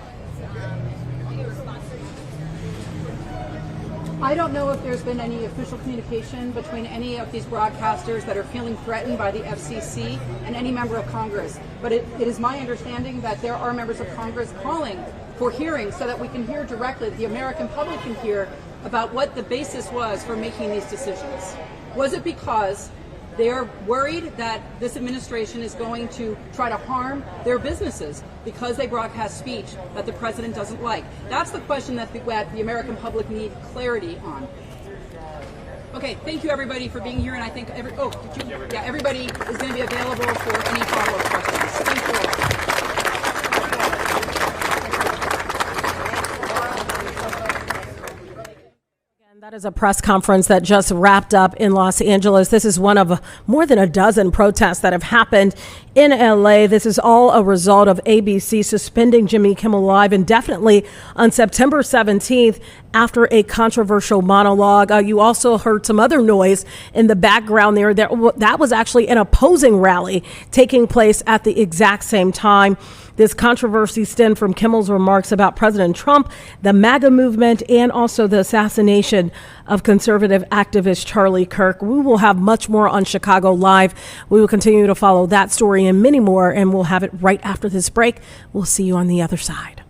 Any response? I don't know if there's been any official communication between any of these broadcasters that are feeling threatened by the FCC and any member of Congress. But it is my understanding that there are members of Congress calling for hearings so that we can hear directly, the American public can hear about what the basis was for making these decisions. Was it because they're worried that this administration is going to try to harm their businesses because they broadcast speech that the president doesn't like? That's the question that the American public need clarity on. Okay, thank you everybody for being here, and I think everybody is going to be available for any follow-up questions. Thank you all. That is a press conference that just wrapped up in Los Angeles. This is one of more than a dozen protests that have happened in LA. This is all a result of ABC suspending Jimmy Kimmel Live indefinitely on September 17th after a controversial monologue. You also heard some other noise in the background there. That was actually an opposing rally taking place at the exact same time. This controversy stemmed from Kimmel's remarks about President Trump, the MAGA movement, and also the assassination of conservative activist Charlie Kirk. We will have much more on Chicago Live. We will continue to follow that story and many more, and we'll have it right after this break. We'll see you on the other side.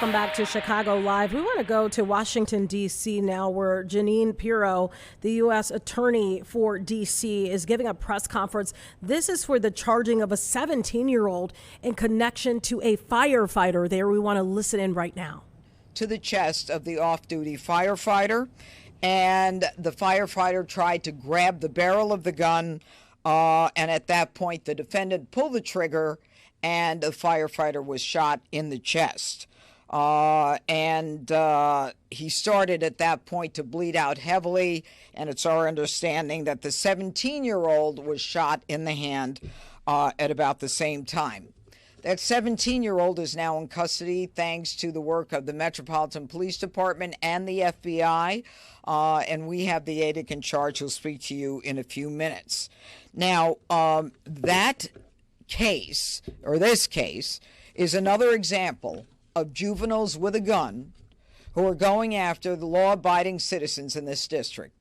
Welcome back to Chicago Live. We want to go to Washington, D.C. now, where Jeanine Pirro, the U.S. Attorney for D.C., is giving a press conference. This is for the charging of a 17-year-old in connection to a firefighter there. We want to listen in right now. To the chest of the off-duty firefighter, and the firefighter tried to grab the barrel of the gun, and at that point the defendant pulled the trigger and the firefighter was shot in the chest. He started at that point to bleed out heavily, and it's our understanding that the 17-year-old was shot in the hand at about the same time. That 17-year-old is now in custody thanks to the work of the Metropolitan Police Department and the FBI, and we have the ADIC in charge who'll speak to you in a few minutes. Now, that case, or this case, is another example of juveniles with a gun who are going after the law-abiding citizens in this district.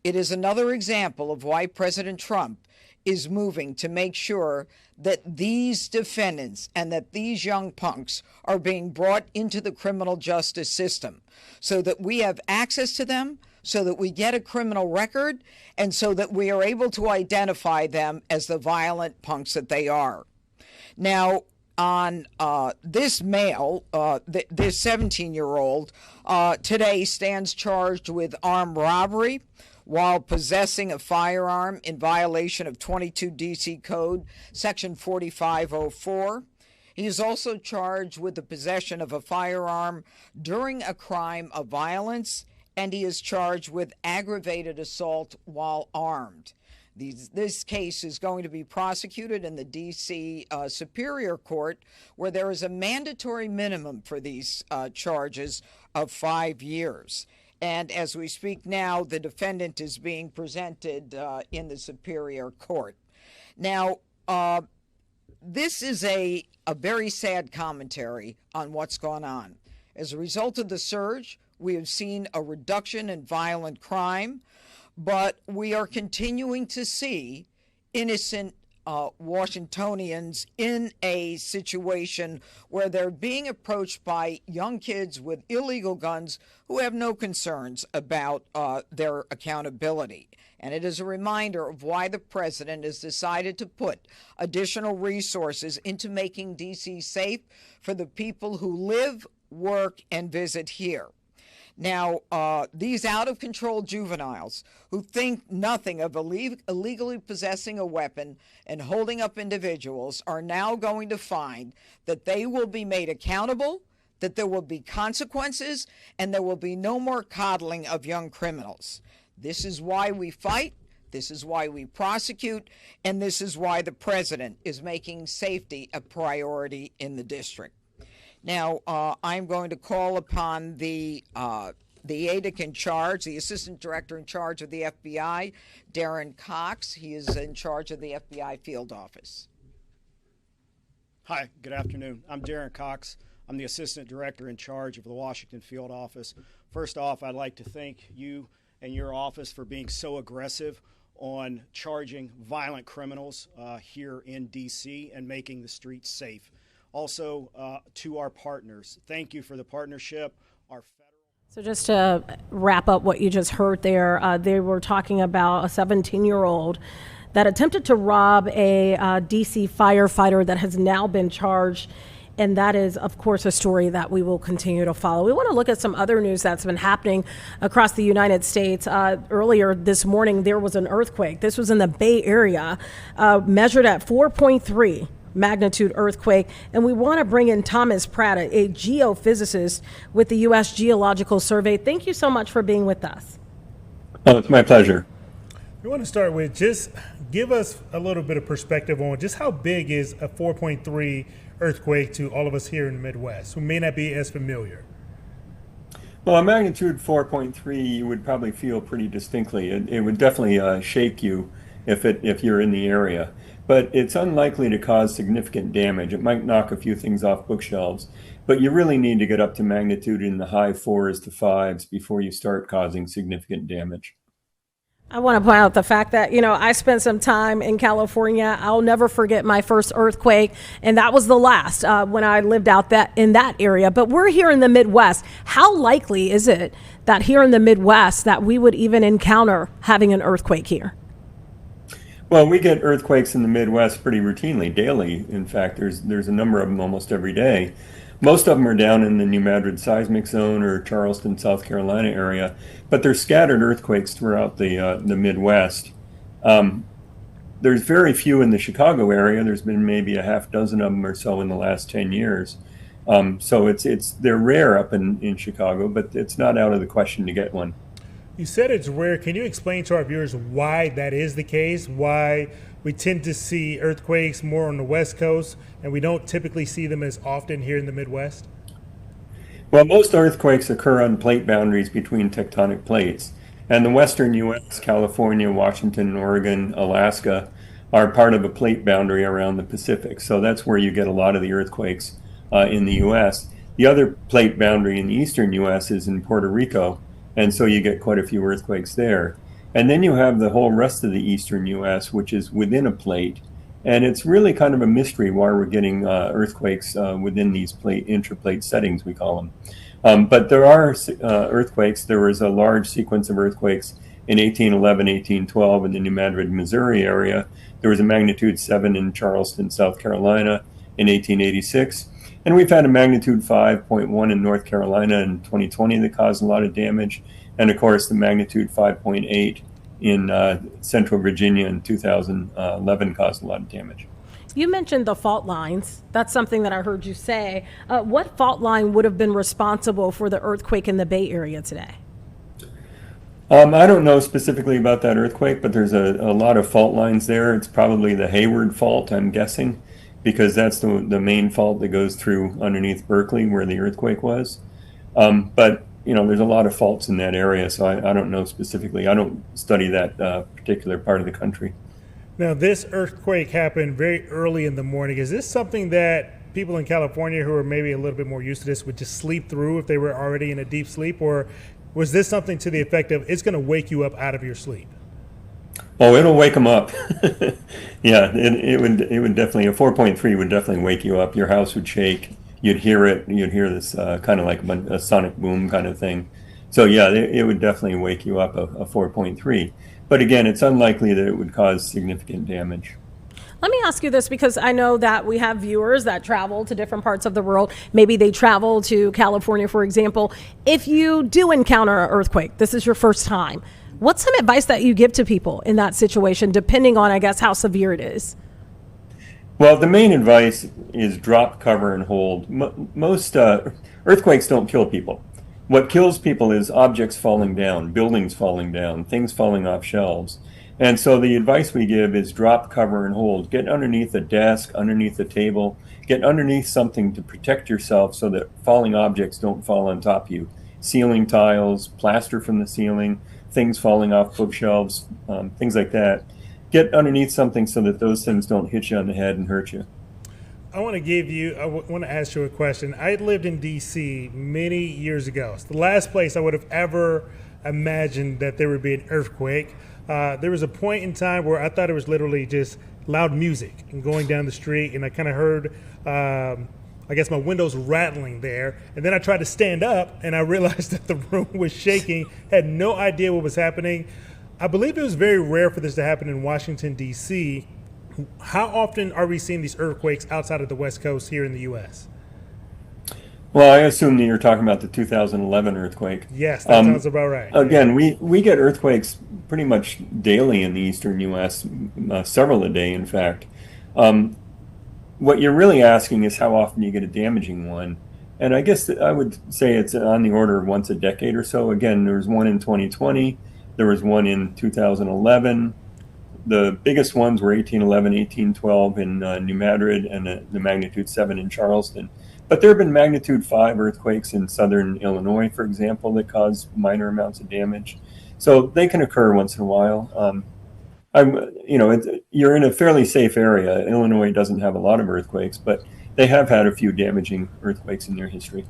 It is another example of why President Trump is moving to make sure that these defendants and that these young punks are being brought into the criminal justice system so that we have access to them, so that we get a criminal record, and so that we are able to identify them as the violent punks that they are. Now, on this male, this 17-year-old, today stands charged with armed robbery while possessing a firearm in violation of 22 D.C. Code, Section 4504. He is also charged with the possession of a firearm during a crime of violence, and he is charged with aggravated assault while armed. This case is going to be prosecuted in the D.C. Superior Court, where there is a mandatory minimum for these charges of 5 years. And as we speak now, the defendant is being presented in the Superior Court. Now, this is a very sad commentary on what's gone on. As a result of the surge, we have seen a reduction in violent crime, but we are continuing to see innocent Washingtonians in a situation where they're being approached by young kids with illegal guns who have no concerns about their accountability. And it is a reminder of why the president has decided to put additional resources into making D.C. safe for the people who live, work, and visit here. Now, these out-of-control juveniles who think nothing of illegally possessing a weapon and holding up individuals are now going to find that they will be made accountable, that there will be consequences, and there will be no more coddling of young criminals. This is why we fight, this is why we prosecute, and this is why the president is making safety a priority in the district. Now, I'm going to call upon the ADIC in charge, the Assistant Director in charge of the FBI, Darren Cox. He is in charge of the FBI field office. Hi, good afternoon. I'm Darren Cox. I'm the Assistant Director in charge of the Washington field office. First off, I'd like to thank you and your office for being so aggressive on charging violent criminals here in D.C. and making the streets safe. Also, to our partners, thank you for the partnership. So just to wrap up what you just heard there, they were talking about a 17-year-old that attempted to rob a D.C. firefighter that has now been charged. And that is, of course, a story that we will continue to follow. We want to look at some other news that's been happening across the United States. Earlier this morning, there was an earthquake. This was in the Bay Area, measured at 4.3. magnitude earthquake. And we want to bring in Thomas Pratt, a geophysicist with the U.S. Geological Survey. Thank you so much for being with us. Oh, it's my pleasure. We want to start with just give us a little bit of perspective on just how big is a 4.3 earthquake to all of us here in the Midwest who may not be as familiar. Well, a magnitude 4.3 you would probably feel pretty distinctly. It would definitely shake you if you're in the area. But it's unlikely to cause significant damage. It might knock a few things off bookshelves, but you really need to get up to magnitude in the high 4s to 5s before you start causing significant damage. I want to point out the fact that, I spent some time in California. I'll never forget my first earthquake, and that was the last when I lived out in that area. But we're here in the Midwest. How likely is it that here in the Midwest that we would even encounter having an earthquake here? Well, we get earthquakes in the Midwest pretty routinely, daily. In fact, there's a number of them almost every day. Most of them are down in the New Madrid seismic zone or Charleston, South Carolina area, but there's scattered earthquakes throughout the Midwest. There's very few in the Chicago area. There's been maybe a half dozen of them or so in the last 10 years. So they're rare up in Chicago, but it's not out of the question to get one. You said it's rare. Can you explain to our viewers why that is the case? Why we tend to see earthquakes more on the West Coast and we don't typically see them as often here in the Midwest? Well, most earthquakes occur on plate boundaries between tectonic plates. And the western U.S., California, Washington, Oregon, Alaska, are part of a plate boundary around the Pacific. So that's where you get a lot of the earthquakes in the U.S. The other plate boundary in the eastern U.S. is in Puerto Rico, and so you get quite a few earthquakes there. And then you have the whole rest of the eastern U.S., which is within a plate. And it's really kind of a mystery why we're getting earthquakes within these intraplate settings, we call them. But there are earthquakes. There was a large sequence of earthquakes in 1811, 1812 in the New Madrid, Missouri area. There was a magnitude 7 in Charleston, South Carolina in 1886. And we've had a magnitude 5.1 in North Carolina in 2020 that caused a lot of damage. And of course, the magnitude 5.8 in Central Virginia in 2011 caused a lot of damage. You mentioned the fault lines. That's something that I heard you say. What fault line would have been responsible for the earthquake in the Bay Area today? I don't know specifically about that earthquake, but there's a lot of fault lines there. It's probably the Hayward fault, I'm guessing, because that's the main fault that goes through underneath Berkeley where the earthquake was. But there's a lot of faults in that area, so I don't know specifically. I don't study that particular part of the country. Now, this earthquake happened very early in the morning. Is this something that people in California who are maybe a little bit more used to this would just sleep through if they were already in a deep sleep? Or was this something to the effect of it's going to wake you up out of your sleep? Oh, it'll wake them up. Yeah, it would definitely, a 4.3 would definitely wake you up. Your house would shake. You'd hear it. You'd hear this kind of like a sonic boom kind of thing. So yeah, it would definitely wake you up, a 4.3. But again, it's unlikely that it would cause significant damage. Let me ask you this, because I know that we have viewers that travel to different parts of the world. Maybe they travel to California, for example. If you do encounter an earthquake, this is your first time, what's some advice that you give to people in that situation, depending on, I guess, how severe it is? Well, the main advice is drop, cover, and hold. Most earthquakes don't kill people. What kills people is objects falling down, buildings falling down, things falling off shelves. And so the advice we give is drop, cover, and hold. Get underneath a desk, underneath a table, get underneath something to protect yourself so that falling objects don't fall on top of you. Ceiling tiles, plaster from the ceiling, things falling off bookshelves, things like that. Get underneath something so that those things don't hit you on the head and hurt you. I want to ask you a question. I lived in D.C. many years ago. It's the last place I would have ever imagined that there would be an earthquake. There was a point in time where I thought it was literally just loud music and going down the street, and I kind of heard, I guess, my windows rattling there. And then I tried to stand up, and I realized that the room was shaking, had no idea what was happening. I believe it was very rare for this to happen in Washington, D.C. How often are we seeing these earthquakes outside of the West Coast here in the U.S.? Well, I assume that you're talking about the 2011 earthquake. Yes, that sounds about right. Again, we get earthquakes pretty much daily in the eastern U.S., several a day, in fact. What you're really asking is how often you get a damaging one. And I guess I would say it's on the order of once a decade or so. Again, there was one in 2020. There was one in 2011. The biggest ones were 1811, 1812 in New Madrid, and the magnitude 7 in Charleston. But there have been magnitude 5 earthquakes in southern Illinois, for example, that cause minor amounts of damage. So they can occur once in a while. You're in a fairly safe area. Illinois doesn't have a lot of earthquakes, but they have had a few damaging earthquakes in their history.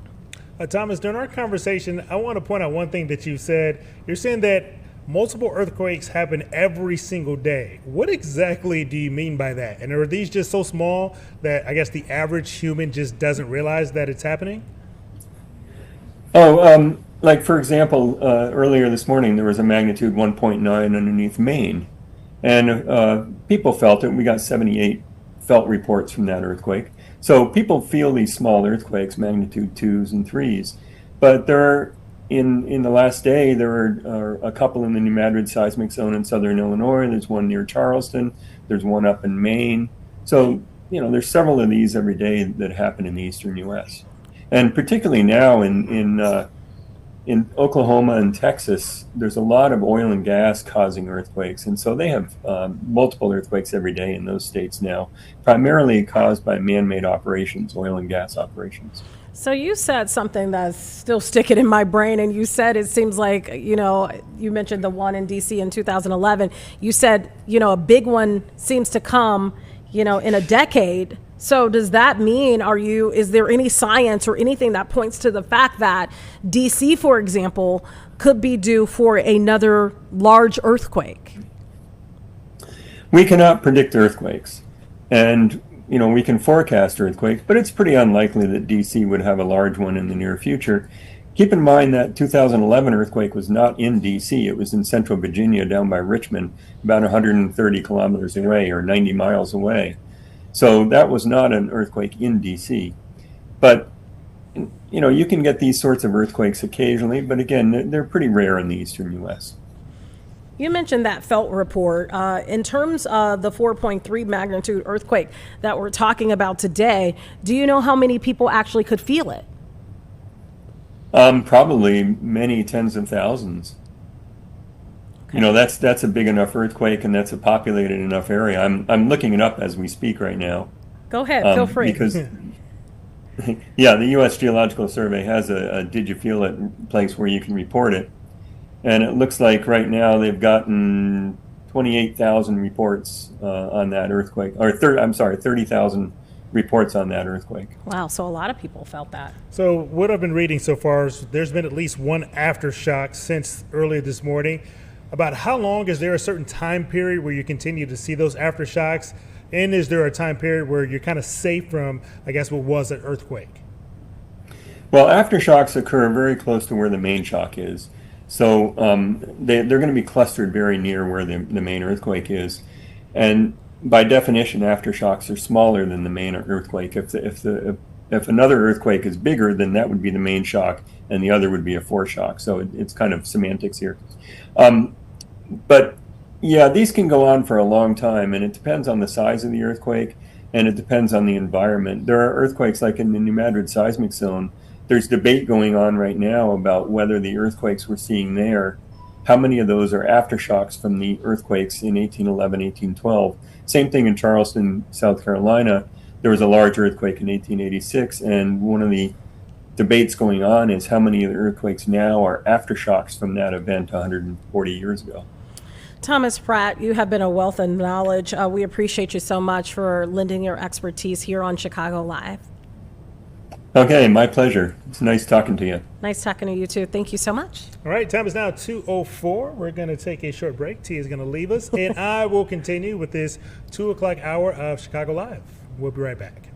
Thomas, during our conversation, I want to point out one thing that you said. You're saying that multiple earthquakes happen every single day. What exactly do you mean by that? And are these just so small that I guess the average human just doesn't realize that it's happening? Oh, like for example, earlier this morning there was a magnitude 1.9 underneath Maine, and people felt it. We got 78 felt reports from that earthquake. So people feel these small earthquakes, magnitude 2s and 3s, but there are in the last day there are a couple in the New Madrid seismic zone in southern Illinois. There's one near Charleston. There's one up in Maine. So there's several of these every day that happen in the eastern U.S. And particularly now in Oklahoma and Texas, there's a lot of oil and gas causing earthquakes. And so they have multiple earthquakes every day in those states now, primarily caused by man-made operations, oil and gas operations. So you said something that's still sticking in my brain, and you said it seems like, you mentioned the one in DC in 2011. You said, a big one seems to come, in a decade. So does that mean, is there any science or anything that points to the fact that DC, for example, could be due for another large earthquake? We cannot predict earthquakes. And we can forecast earthquakes, but it's pretty unlikely that DC would have a large one in the near future. Keep in mind that 2011 earthquake was not in DC. It was in central Virginia down by Richmond, about 130 kilometers away or 90 miles away. So that was not an earthquake in DC. But, you can get these sorts of earthquakes occasionally, but again, they're pretty rare in the eastern U.S. You mentioned that felt report. In terms of the 4.3 magnitude earthquake that we're talking about today, do you know how many people actually could feel it? Probably many tens of thousands. Okay. That's a big enough earthquake, and that's a populated enough area. I'm looking it up as we speak right now. Go ahead, feel free. Because, yeah, the U.S. Geological Survey has a Did You Feel It place where you can report it. And it looks like right now they've gotten 28,000 reports on that earthquake, or 30,000 reports on that earthquake. Wow, so a lot of people felt that. So what I've been reading so far is there's been at least one aftershock since earlier this morning. About how long, is there a certain time period where you continue to see those aftershocks? And is there a time period where you're kind of safe from, I guess, what was an earthquake? Well, aftershocks occur very close to where the main shock is. So they're going to be clustered very near where the main earthquake is. And by definition, aftershocks are smaller than the main earthquake. If another earthquake is bigger, then that would be the main shock, and the other would be a foreshock. So it's kind of semantics here. But yeah, these can go on for a long time, and it depends on the size of the earthquake, and it depends on the environment. There are earthquakes like in the New Madrid seismic zone. There's debate going on right now about whether the earthquakes we're seeing there, how many of those are aftershocks from the earthquakes in 1811, 1812. Same thing in Charleston, South Carolina. There was a large earthquake in 1886, and one of the debates going on is how many of the earthquakes now are aftershocks from that event 140 years ago. Thomas Pratt, you have been a wealth of knowledge. We appreciate you so much for lending your expertise here on Chicago Live. Okay, my pleasure. It's nice talking to you. Nice talking to you too. Thank you so much. All right, time is now 2:04. We're going to take a short break. T is going to leave us, and I will continue with this 2 o'clock hour of Chicago Live. We'll be right back.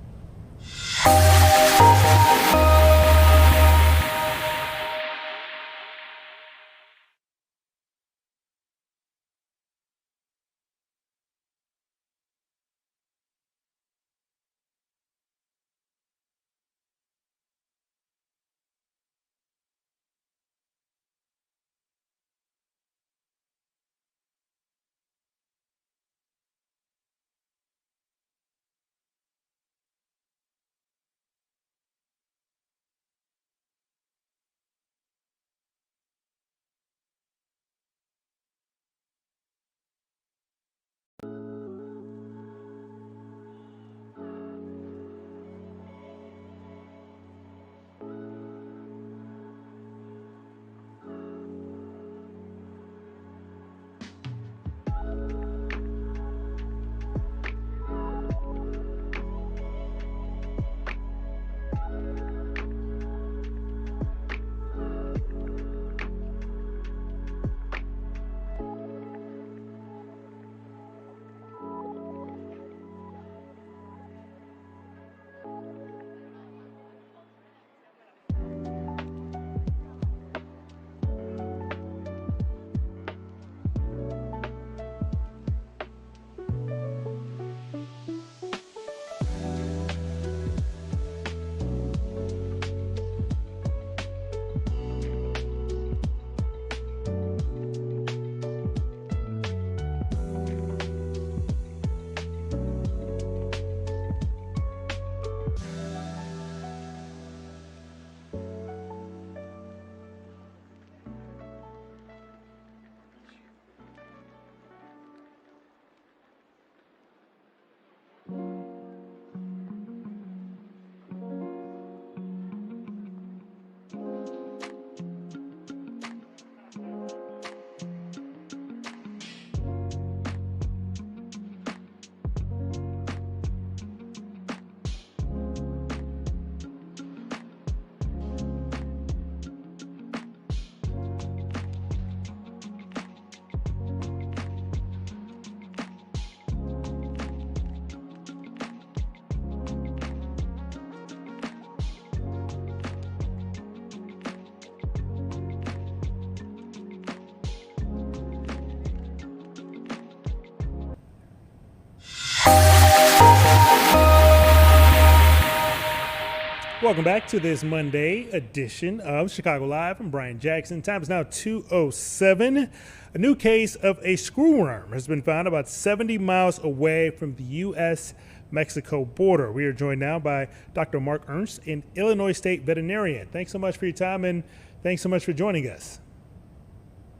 Welcome back to this Monday edition of Chicago Live. I'm Brian Jackson. Time is now 2:07. A new case of a screwworm has been found about 70 miles away from the U.S.-Mexico border. We are joined now by Dr. Mark Ernst, an Illinois State veterinarian. Thanks so much for your time, and thanks so much for joining us.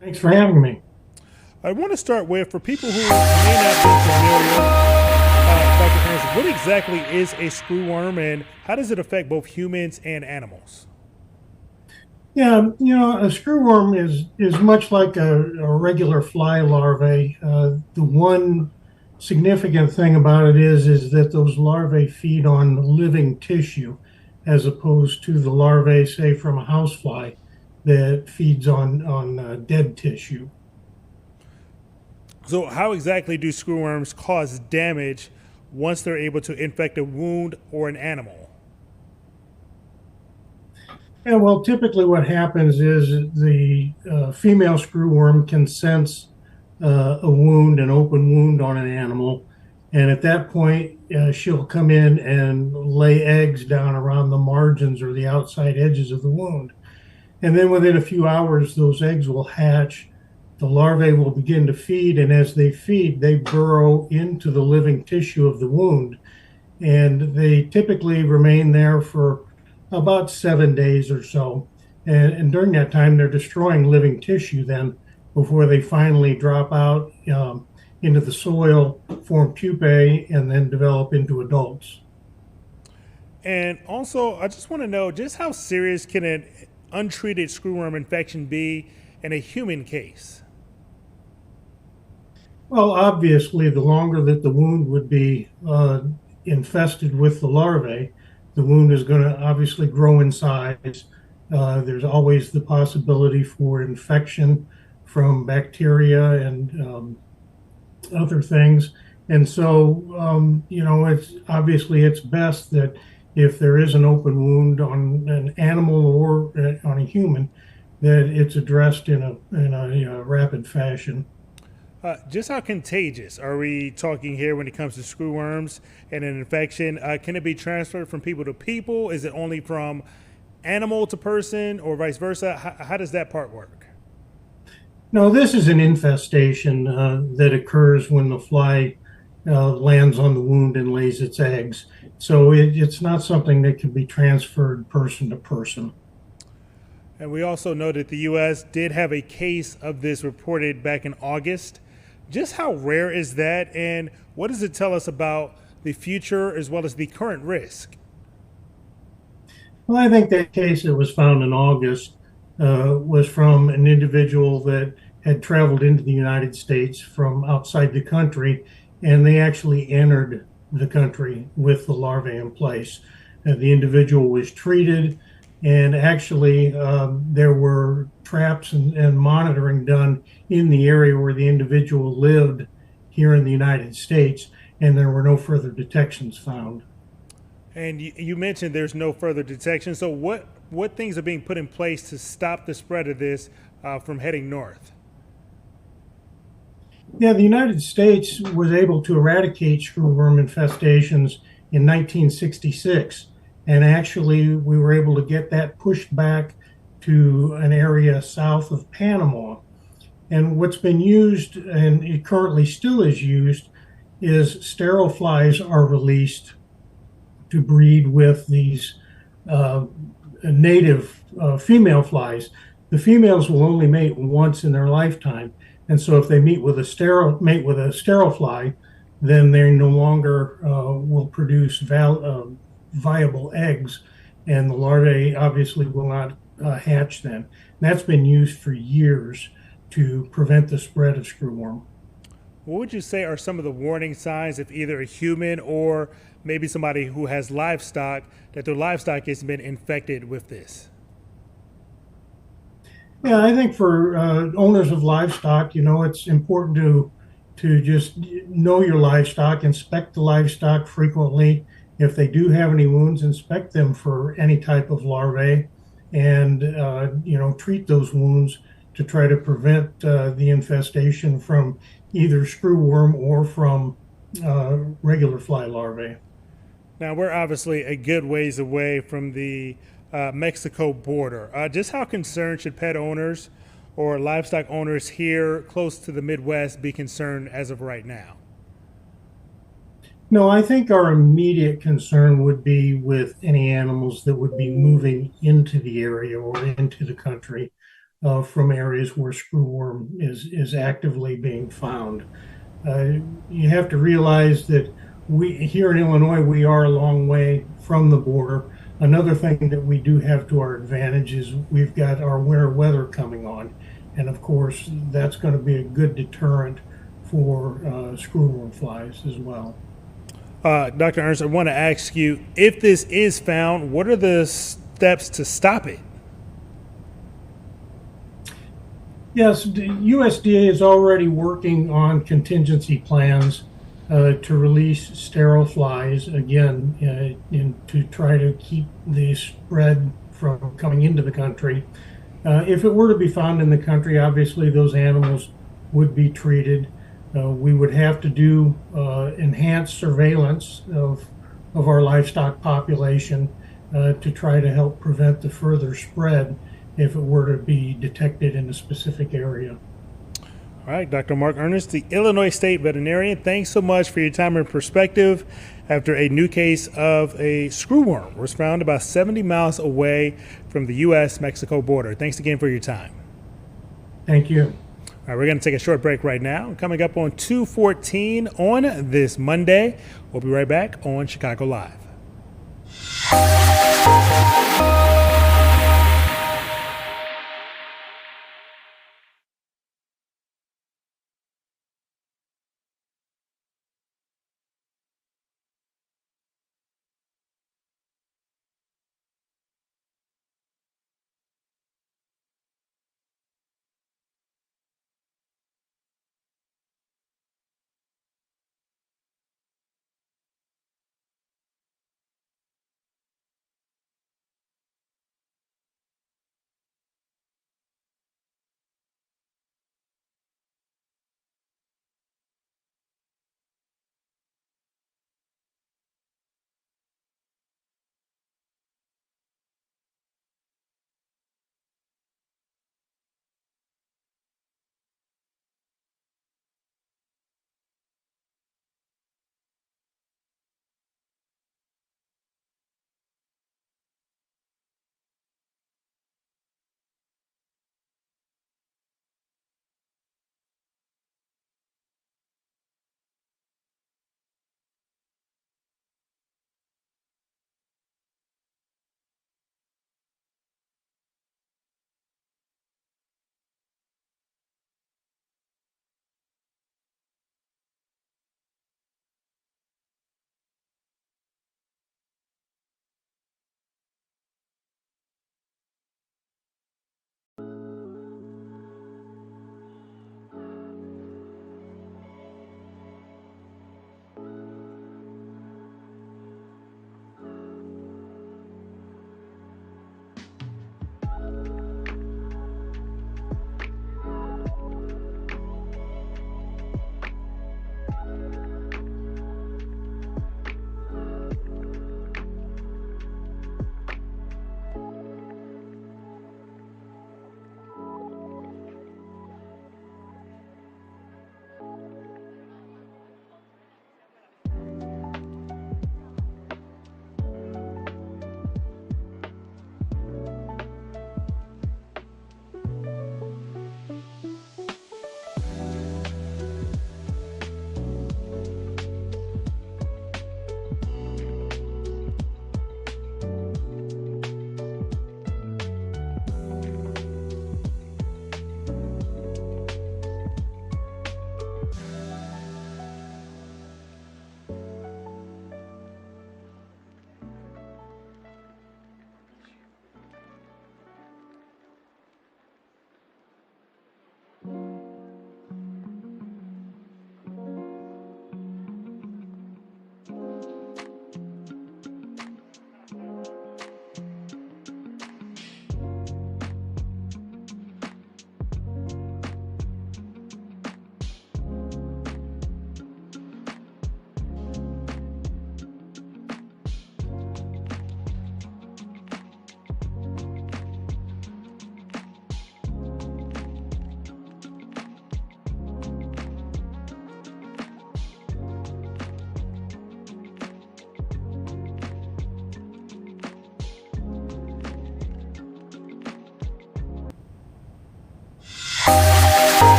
Thanks for having me. I want to start with, for people who may not be familiar, Dr. Ernst, what exactly is a screwworm, and how does it affect both humans and animals? Yeah, a screwworm is much like a regular fly larvae. The one significant thing about it is that those larvae feed on living tissue, as opposed to the larvae, say, from a housefly that feeds on dead tissue. So how exactly do screwworms cause damage once they're able to infect a wound or an animal? Yeah, well, typically what happens is the female screwworm can sense a wound, an open wound on an animal, and at that point she'll come in and lay eggs down around the margins or the outside edges of the wound. And then within a few hours, those eggs will hatch. The larvae will begin to feed, and as they feed, they burrow into the living tissue of the wound. And they typically remain there for about 7 days or so. And during that time, they're destroying living tissue then before they finally drop out into the soil, form pupae, and then develop into adults. And also, I just want to know, just how serious can an untreated screwworm infection be in a human case? Well, obviously, the longer that the wound would be infested with the larvae, the wound is going to obviously grow in size. There's always the possibility for infection from bacteria and other things. And so, it's best that if there is an open wound on an animal or on a human, that it's addressed in a rapid fashion. Just how contagious are we talking here when it comes to screwworms and an infection? Can it be transferred from people to people? Is it only from animal to person, or vice versa? How does that part work? No, this is an infestation that occurs when the fly lands on the wound and lays its eggs. So it's not something that can be transferred person to person. And we also know that the U.S. did have a case of this reported back in August. Just how rare is that, and what does it tell us about the future as well as the current risk? Well, I think that case that was found in August was from an individual that had traveled into the United States from outside the country, and they actually entered the country with the larvae in place. The individual was treated, and actually there were traps and monitoring done in the area where the individual lived here in the United States, and there were no further detections found. And you mentioned there's no further detection. So what things are being put in place to stop the spread of this from heading north? Yeah, the United States was able to eradicate screwworm infestations in 1966. And actually, we were able to get that pushed back to an area south of Panama. And what's been used, and it currently still is used, is sterile flies are released to breed with these native female flies. The females will only mate once in their lifetime. And so if they mate with a sterile fly, then they no longer will produce viable eggs, and the larvae obviously will not hatch then. And that's been used for years to prevent the spread of screwworm. What would you say are some of the warning signs if either a human or maybe somebody who has livestock, that their livestock has been infected with this? Yeah, I think for owners of livestock, it's important to just know your livestock, inspect the livestock frequently. If they do have any wounds, inspect them for any type of larvae, and treat those wounds to try to prevent the infestation from either screwworm or from regular fly larvae. Now, we're obviously a good ways away from the Mexico border. Just how concerned should pet owners or livestock owners here close to the Midwest be concerned as of right now? No, I think our immediate concern would be with any animals that would be moving into the area or into the country from areas where screwworm is actively being found. You have to realize that we here in Illinois, we are a long way from the border. Another thing that we do have to our advantage is we've got our winter weather coming on. And of course, that's going to be a good deterrent for screwworm flies as well. Dr. Ernst, I want to ask you, if this is found, what are the steps to stop it? Yes, the USDA is already working on contingency plans to release sterile flies again to try to keep the spread from coming into the country. If it were to be found in the country, obviously those animals would be treated. We would have to do enhanced surveillance of our livestock population to try to help prevent the further spread if it were to be detected in a specific area. All right, Dr. Mark Ernst, the Illinois State Veterinarian, thanks so much for your time and perspective after a new case of a screwworm was found about 70 miles away from the U.S.-Mexico border. Thanks again for your time. Thank you. All right, we're going to take a short break right now. Coming up on 2:14 on this Monday. We'll be right back on Chicago Live.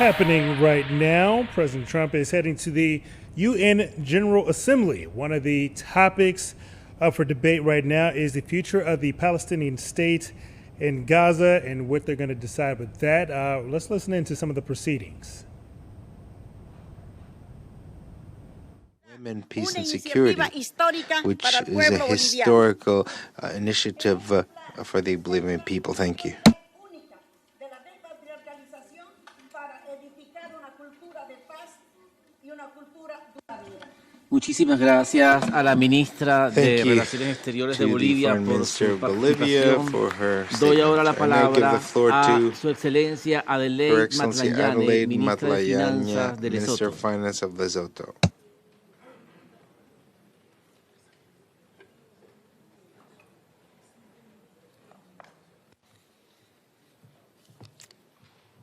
happening right now. President Trump is heading to the UN General Assembly. One of the topics up for debate right now is the future of the Palestinian state in Gaza and what they're going to decide with that. Let's listen into some of the proceedings. Women, Peace and Security, which is a historical initiative for the Bolivian people. Thank you. Muchísimas gracias a la ministra de Thank you Relaciones Exteriores de to the Bolivia Foreign por Minister su of Bolivia participación. for her Doy ahora la statement. I now give palabra the floor a to Su Excelencia Her Adelaide Excellency Matlayane, Adelaide ministra de Matlayane, Finanzas de Minister Lesotho. of Finance of Lesotho.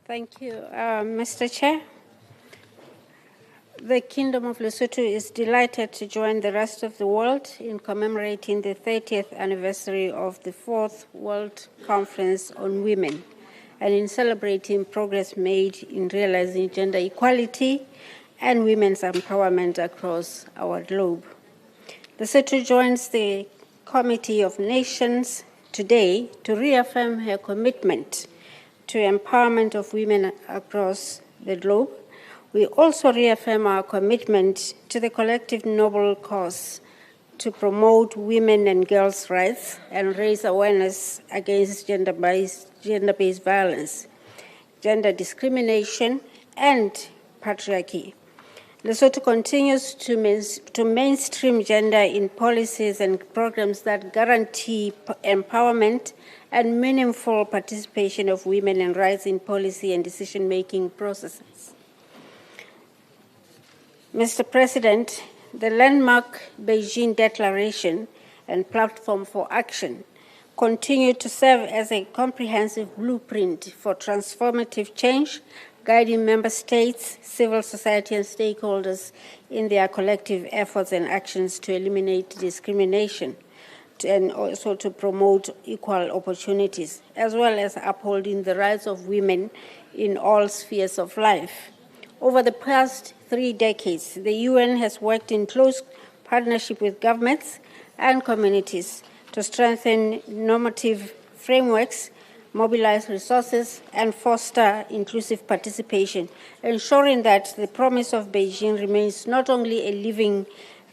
Thank you, Mr. Chair. The Kingdom of Lesotho is delighted to join the rest of the world in commemorating the 30th anniversary of the 4th World Conference on Women and in celebrating progress made in realizing gender equality and women's empowerment across our globe. Lesotho joins the Committee of Nations today to reaffirm her commitment to empowerment of women across the globe. We also reaffirm our commitment to the collective noble cause to promote women and girls' rights and raise awareness against gender-based violence, gender discrimination, and patriarchy. Lesotho continues to mainstream gender in policies and programs that guarantee empowerment and meaningful participation of women and rights in policy and decision-making processes. Mr. President, the landmark Beijing Declaration and Platform for Action continue to serve as a comprehensive blueprint for transformative change, guiding member states, civil society, and stakeholders in their collective efforts and actions to eliminate discrimination and also to promote equal opportunities, as well as upholding the rights of women in all spheres of life. Over the past 3 decades, the UN has worked in close partnership with governments and communities to strengthen normative frameworks, mobilize resources, and foster inclusive participation, ensuring that the promise of Beijing remains not only a living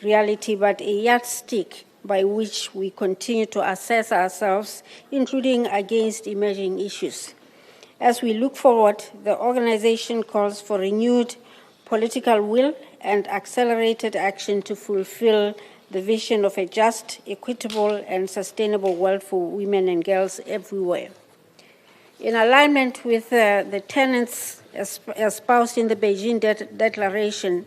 reality, but a yardstick by which we continue to assess ourselves, including against emerging issues. As we look forward, the organization calls for renewed political will and accelerated action to fulfill the vision of a just, equitable, and sustainable world for women and girls everywhere. In alignment with the tenets espoused in the Beijing Declaration,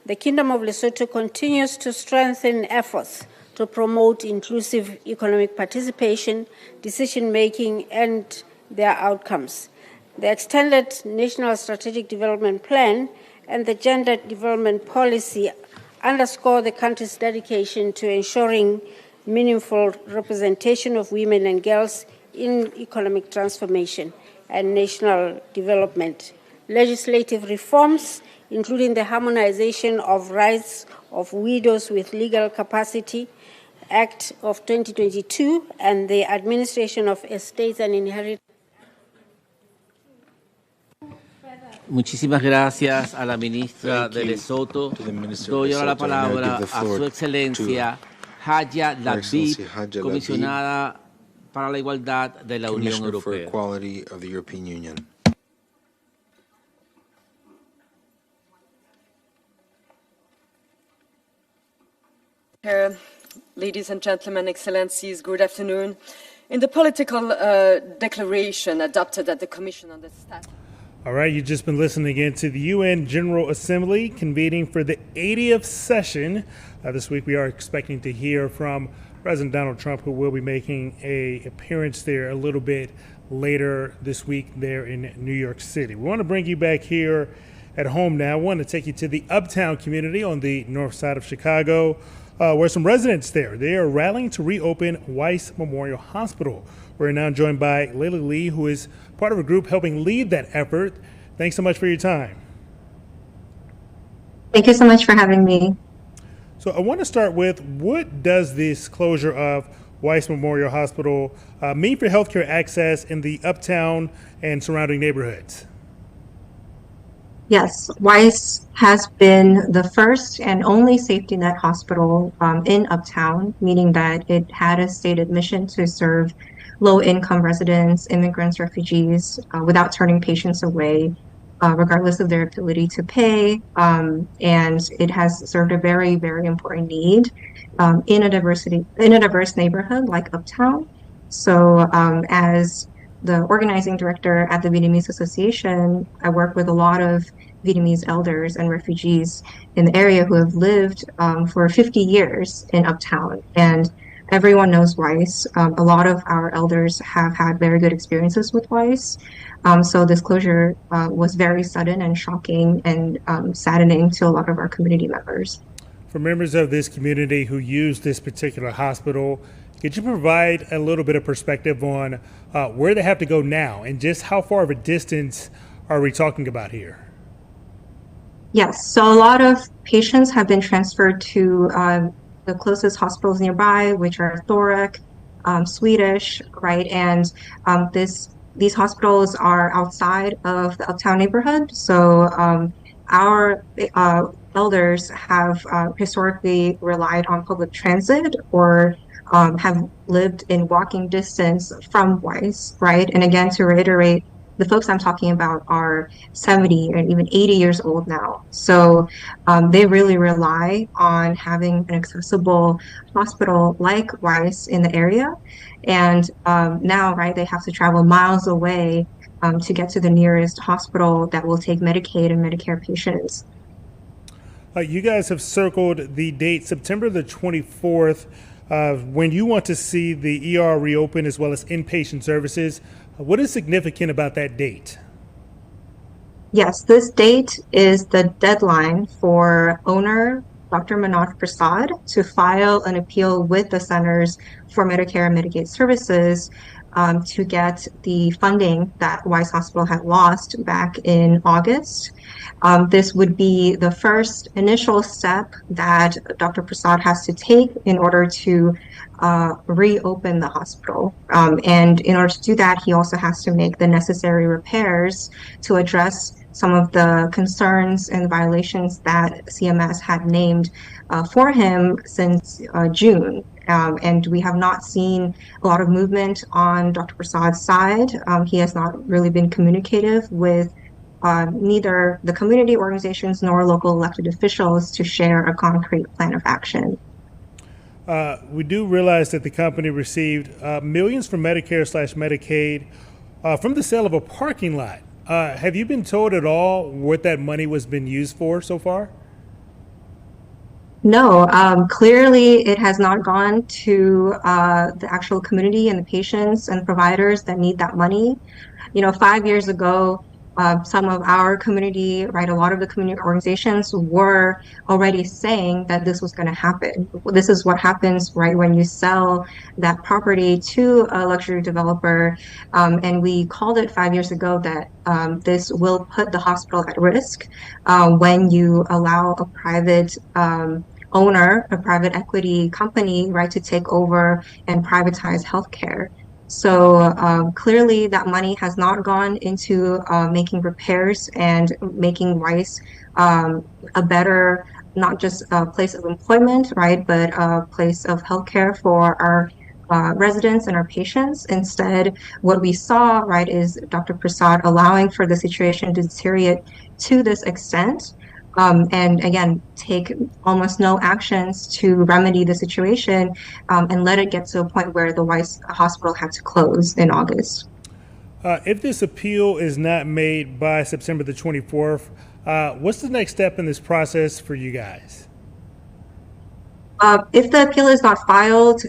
the Kingdom of Lesotho continues to strengthen efforts to promote inclusive economic participation, decision-making, and their outcomes. The extended National Strategic Development Plan and the Gender Development Policy underscore the country's dedication to ensuring meaningful representation of women and girls in economic transformation and national development. Legislative reforms, including the harmonization of rights of widows with legal capacity, Act of 2022, and the Administration of Estates and Inheritance. Muchísimas gracias a la ministra de Lesotho. Doy ahora la palabra a Su Excelencia Haya Labib, comisionada para la igualdad de la Unión Europea. Ladies and gentlemen, excellencies, good afternoon. In the political declaration adopted at the Commission on the Statehood. All right, you've just been listening again to the UN General Assembly convening for the 80th session. This week we are expecting to hear from President Donald Trump, who will be making an appearance there a little bit later this week there in New York City. We want to bring you back here at home now. I want to take you to the Uptown community on the north side of Chicago, where some residents there, they are rallying to reopen Weiss Memorial Hospital. We're now joined by Layla Lee, who is part of a group helping lead that effort Thanks so much for your time. Thank you so much for having me. So I want to start with, what does this closure of Weiss Memorial Hospital mean for healthcare access in the Uptown and surrounding neighborhoods? Yes, Weiss has been the first and only safety net hospital in Uptown, meaning that it had a stated mission to serve low-income residents, immigrants, refugees, without turning patients away, regardless of their ability to pay. And it has served a very, very important need in a diverse neighborhood like Uptown. So as the organizing director at the Vietnamese Association, I work with a lot of Vietnamese elders and refugees in the area who have lived for 50 years in Uptown. And everyone knows Weiss. A lot of our elders have had very good experiences with Weiss. So this closure was very sudden and shocking and saddening to a lot of our community members. For members of this community who use this particular hospital, could you provide a little bit of perspective on where they have to go now and just how far of a distance are we talking about here? Yes, so a lot of patients have been transferred to the closest hospitals nearby, which are Thorek, Swedish, right? And these hospitals are outside of the Uptown neighborhood. So our elders have historically relied on public transit or have lived in walking distance from Weiss, right? And again, to reiterate, the folks I'm talking about are 70 and even 80 years old now. So they really rely on having an accessible hospital like Weiss in the area. And now, right, they have to travel miles away to get to the nearest hospital that will take Medicaid and Medicare patients. You guys have circled the date, September the 24th, when you want to see the ER reopen as well as inpatient services. What is significant about that date? Yes, this date is the deadline for owner Dr. Manoj Prasad to file an appeal with the Centers for Medicare and Medicaid Services to get the funding that Weiss Hospital had lost back in August. This would be the first initial step that Dr. Prasad has to take in order to reopen the hospital. And in order to do that, he also has to make the necessary repairs to address some of the concerns and violations that CMS had named for him since June. And we have not seen a lot of movement on Dr. Prasad's side. He has not really been communicative with neither the community organizations nor local elected officials to share a concrete plan of action. We do realize that the company received millions from Medicare/Medicaid from the sale of a parking lot. Have you been told at all what that money was being used for so far? No, clearly it has not gone to the actual community and the patients and providers that need that money. You know, 5 years ago, some of our community, right, a lot of the community organizations were already saying that this was going to happen. This is what happens, right, when you sell that property to a luxury developer. And we called it 5 years ago that this will put the hospital at risk when you allow a private owner, a private equity company, right, to take over and privatize healthcare. So clearly that money has not gone into making repairs and making Weiss a better, not just a place of employment, right, but a place of healthcare for our residents and our patients. Instead, what we saw, right, is Dr. Prasad allowing for the situation to deteriorate to this extent. And again, take almost no actions to remedy the situation and let it get to a point where the Weiss Hospital had to close in August. If this appeal is not made by September the 24th, what's the next step in this process for you guys? If the appeal is not filed,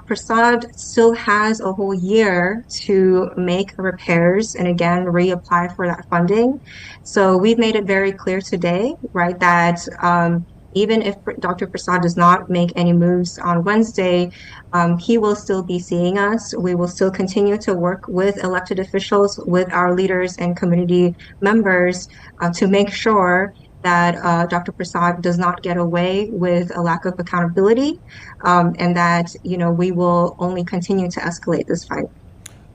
Prasad still has a whole year to make repairs and again reapply for that funding. So we've made it very clear today, right, that even if Dr. Prasad does not make any moves on Wednesday, he will still be seeing us. We will still continue to work with elected officials, with our leaders and community members to make sure that Dr. Prasad does not get away with a lack of accountability, and that, we will only continue to escalate this fight.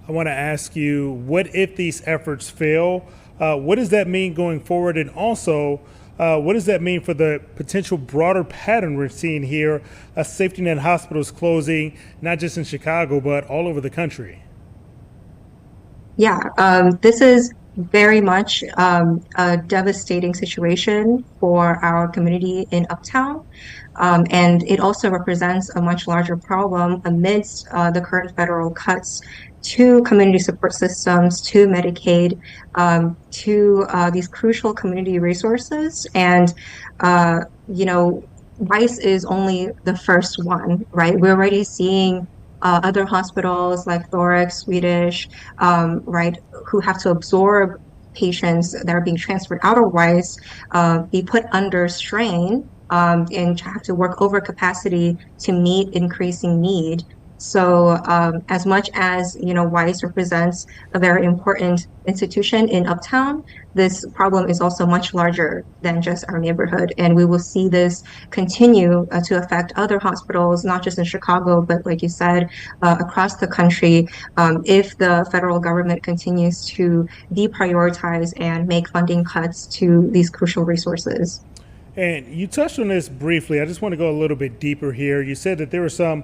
I want to ask you, what if these efforts fail? What does that mean going forward? And also, what does that mean for the potential broader pattern we're seeing here, safety net hospitals closing, not just in Chicago, but all over the country? Yeah, this is very much a devastating situation for our community in Uptown. And it also represents a much larger problem amidst the current federal cuts to community support systems, to Medicaid, to these crucial community resources. And, Weiss is only the first one, right? We're already seeing other hospitals like Thorax, Swedish, right, who have to absorb patients that are being transferred out of Weiss, be put under strain, and have to work over capacity to meet increasing need. So as much as, Weiss represents a very important institution in Uptown, this problem is also much larger than just our neighborhood. And we will see this continue to affect other hospitals, not just in Chicago, but like you said, across the country, if the federal government continues to deprioritize and make funding cuts to these crucial resources. And you touched on this briefly. I just want to go a little bit deeper here. You said that there were some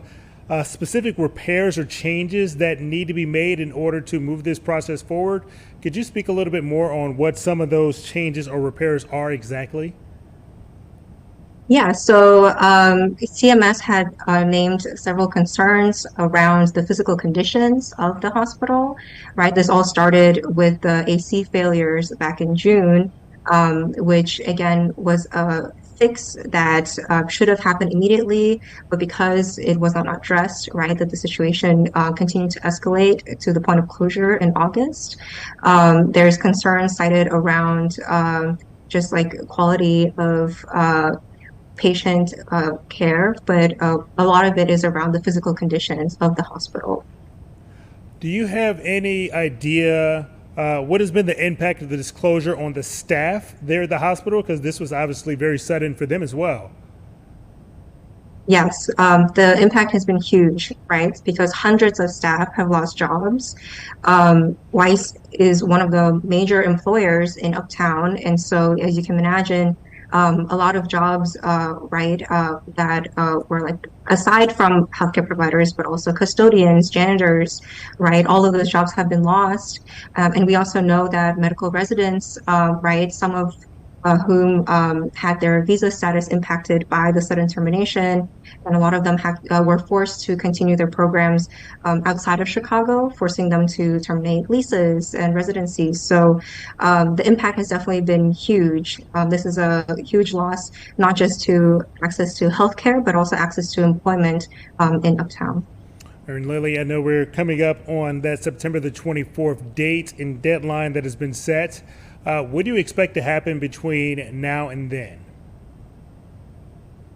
specific repairs or changes that need to be made in order to move this process forward. Could you speak a little bit more on what some of those changes or repairs are exactly? Yeah, so CMS had named several concerns around the physical conditions of the hospital, right? This all started with the AC failures back in June, which again was a fix that should have happened immediately, but because it was not addressed, right, that the situation continued to escalate to the point of closure in August. There's concerns cited around just like quality of patient care, but a lot of it is around the physical conditions of the hospital. Do you have any idea what has been the impact of the disclosure on the staff there at the hospital? Because this was obviously very sudden for them as well. Yes, the impact has been huge, right? Because hundreds of staff have lost jobs. Weiss is one of the major employers in Uptown. And so, as you can imagine, a lot of jobs, right, that were like, aside from healthcare providers, but also custodians, janitors, right, all of those jobs have been lost. And we also know that medical residents, right, some of whom had their visa status impacted by the sudden termination, and a lot of them were forced to continue their programs outside of Chicago, forcing them to terminate leases and residencies. So the impact has definitely been huge. This is a huge loss, not just to access to healthcare, but also access to employment in Uptown. And Lily, I know we're coming up on that September the 24th date and deadline that has been set. What do you expect to happen between now and then?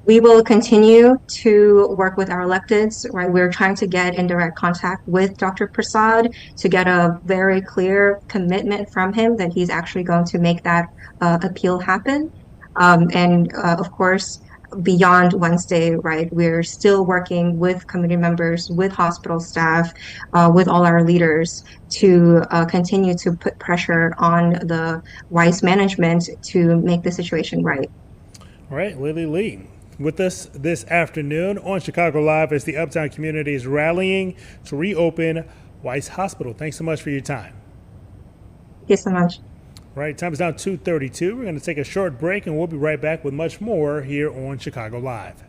We will continue to work with our electeds, right? We're trying to get in direct contact with Dr. Prasad to get a very clear commitment from him that he's actually going to make that appeal happen. And of course, beyond Wednesday, right, we're still working with community members, with hospital staff, with all our leaders to continue to put pressure on the Weiss management to make the situation right. All right, Lily Lee with us this afternoon on Chicago Live as the Uptown community is rallying to reopen Weiss Hospital. Thanks so much for your time. Thank you so much. Right, time is now 2:32. We're going to take a short break and we'll be right back with much more here on Chicago Live.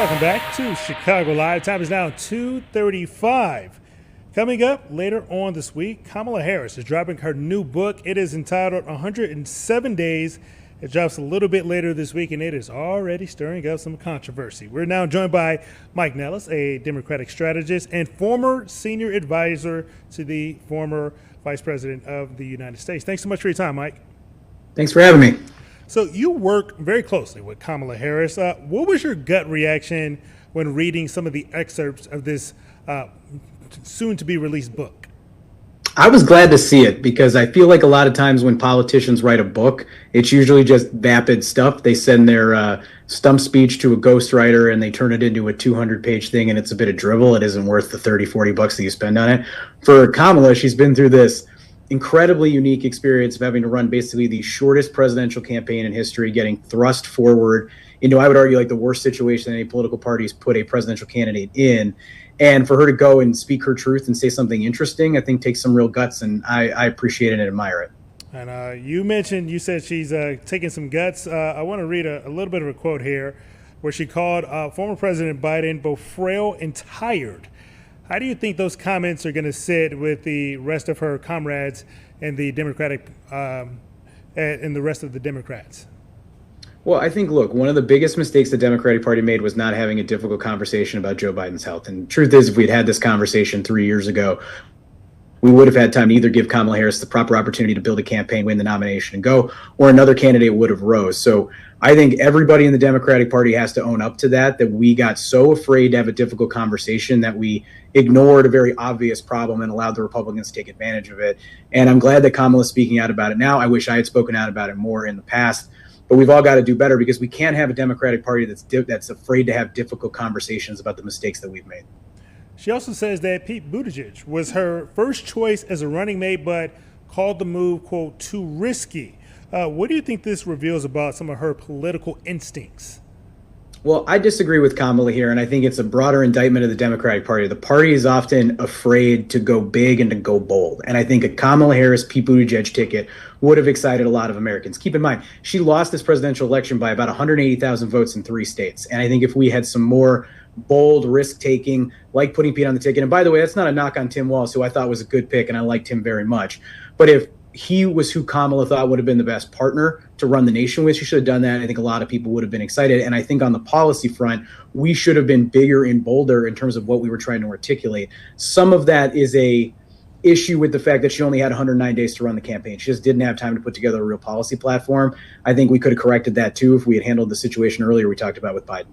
Welcome back to Chicago Live. Time is now 2:35. Coming up later on this week, Kamala Harris is dropping her new book. It is entitled 107 Days. It drops a little bit later this week, and it is already stirring up some controversy. We're now joined by Mike Nellis, a Democratic strategist and former senior advisor to the former Vice President of the United States. Thanks so much for your time, Mike. Thanks for having me. So you work very closely with Kamala Harris. What was your gut reaction when reading some of the excerpts of this soon-to-be released book? I was glad to see it because I feel like a lot of times when politicians write a book, it's usually just vapid stuff. They send their stump speech to a ghostwriter and they turn it into a 200-page thing, and it's a bit of drivel. It isn't worth the $30-40 that you spend on it. For Kamala, she's been through this incredibly unique experience of having to run basically the shortest presidential campaign in history, getting thrust forward into, I would argue, like the worst situation any political parties put a presidential candidate in. And for her to go and speak her truth and say something interesting, I think takes some real guts, and I appreciate it and admire it. And you said she's taking some guts. I want to read a little bit of a quote here where she called former President Biden both frail and tired. How do you think those comments are going to sit with the rest of her comrades and the Democratic and the rest of the Democrats? Well, I think, look, one of the biggest mistakes the Democratic Party made was not having a difficult conversation about Joe Biden's health. And the truth is, if we'd had this conversation 3 years ago, we would have had time to either give Kamala Harris the proper opportunity to build a campaign, win the nomination, and go, or another candidate would have rose. So I think everybody in the Democratic Party has to own up to that we got so afraid to have a difficult conversation that we ignored a very obvious problem and allowed the Republicans to take advantage of it. And I'm glad that Kamala's speaking out about it now. I wish I had spoken out about it more in the past. But we've all got to do better because we can't have a Democratic Party that's afraid to have difficult conversations about the mistakes that we've made. She also says that Pete Buttigieg was her first choice as a running mate, but called the move, quote, too risky. What do you think this reveals about some of her political instincts? Well, I disagree with Kamala here, and I think it's a broader indictment of the Democratic Party. The party is often afraid to go big and to go bold. And I think a Kamala Harris, Pete Buttigieg ticket would have excited a lot of Americans. Keep in mind, she lost this presidential election by about 180,000 votes in 3 states. And I think if we had some more bold risk-taking, like putting Pete on the ticket, and by the way, that's not a knock on Tim Walz, who I thought was a good pick, and I liked him very much. But if he was who Kamala thought would have been the best partner to run the nation with, she should have done that. I think a lot of people would have been excited. And I think on the policy front, we should have been bigger and bolder in terms of what we were trying to articulate. Some of that is a issue with the fact that she only had 109 days to run the campaign. She just didn't have time to put together a real policy platform. I think we could have corrected that too if we had handled the situation earlier we talked about with Biden.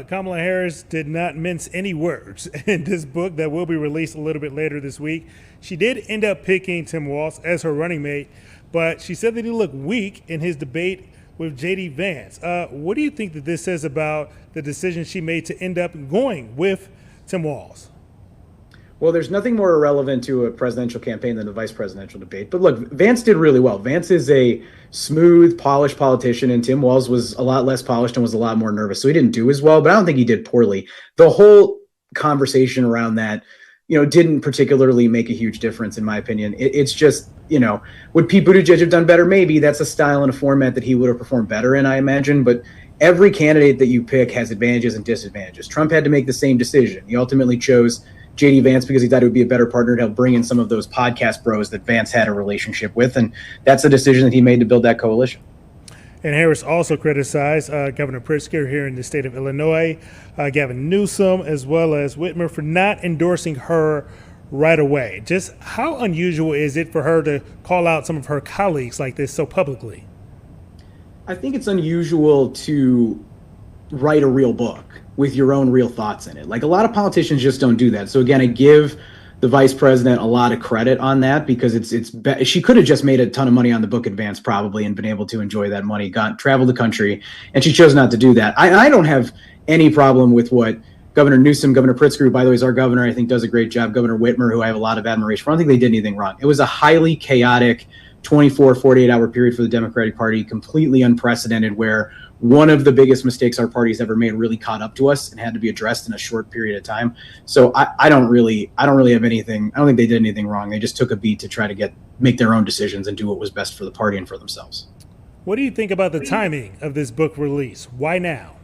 Kamala Harris did not mince any words in this book that will be released a little bit later this week. She did end up picking Tim Walz as her running mate, but she said that he looked weak in his debate with J.D. Vance. What do you think that this says about the decision she made to end up going with Tim Walz? Well, there's nothing more irrelevant to a presidential campaign than the vice presidential debate. But look, Vance did really well. Vance is a smooth, polished politician, and Tim Walz was a lot less polished and was a lot more nervous. So he didn't do as well, but I don't think he did poorly. The whole conversation around that, didn't particularly make a huge difference, in my opinion. It's just, would Pete Buttigieg have done better? Maybe. That's a style and a format that he would have performed better in, I imagine. But every candidate that you pick has advantages and disadvantages. Trump had to make the same decision. He ultimately chose J.D. Vance because he thought it would be a better partner to help bring in some of those podcast bros that Vance had a relationship with. And that's a decision that he made to build that coalition. And Harris also criticized Governor Pritzker here in the state of Illinois, Gavin Newsom, as well as Whitmer for not endorsing her right away. Just how unusual is it for her to call out some of her colleagues like this so publicly? I think it's unusual to write a real book with your own real thoughts in it. Like, a lot of politicians just don't do that. So again, I give the vice president a lot of credit on that because she could have just made a ton of money on the book advance probably and been able to enjoy that money, traveled the country, and she chose not to do that. I don't have any problem with what Governor Newsom, Governor Pritzker, who, by the way, is our governor, I think does a great job, Governor Whitmer, who I have a lot of admiration for. I don't think they did anything wrong. It was a highly chaotic 24, 48-hour period for the Democratic Party, completely unprecedented, where one of the biggest mistakes our party's ever made really caught up to us and had to be addressed in a short period of time. So I don't really have anything. I don't think they did anything wrong. They just took a beat to try to make their own decisions and do what was best for the party and for themselves. What do you think about the timing of this book release? Why now?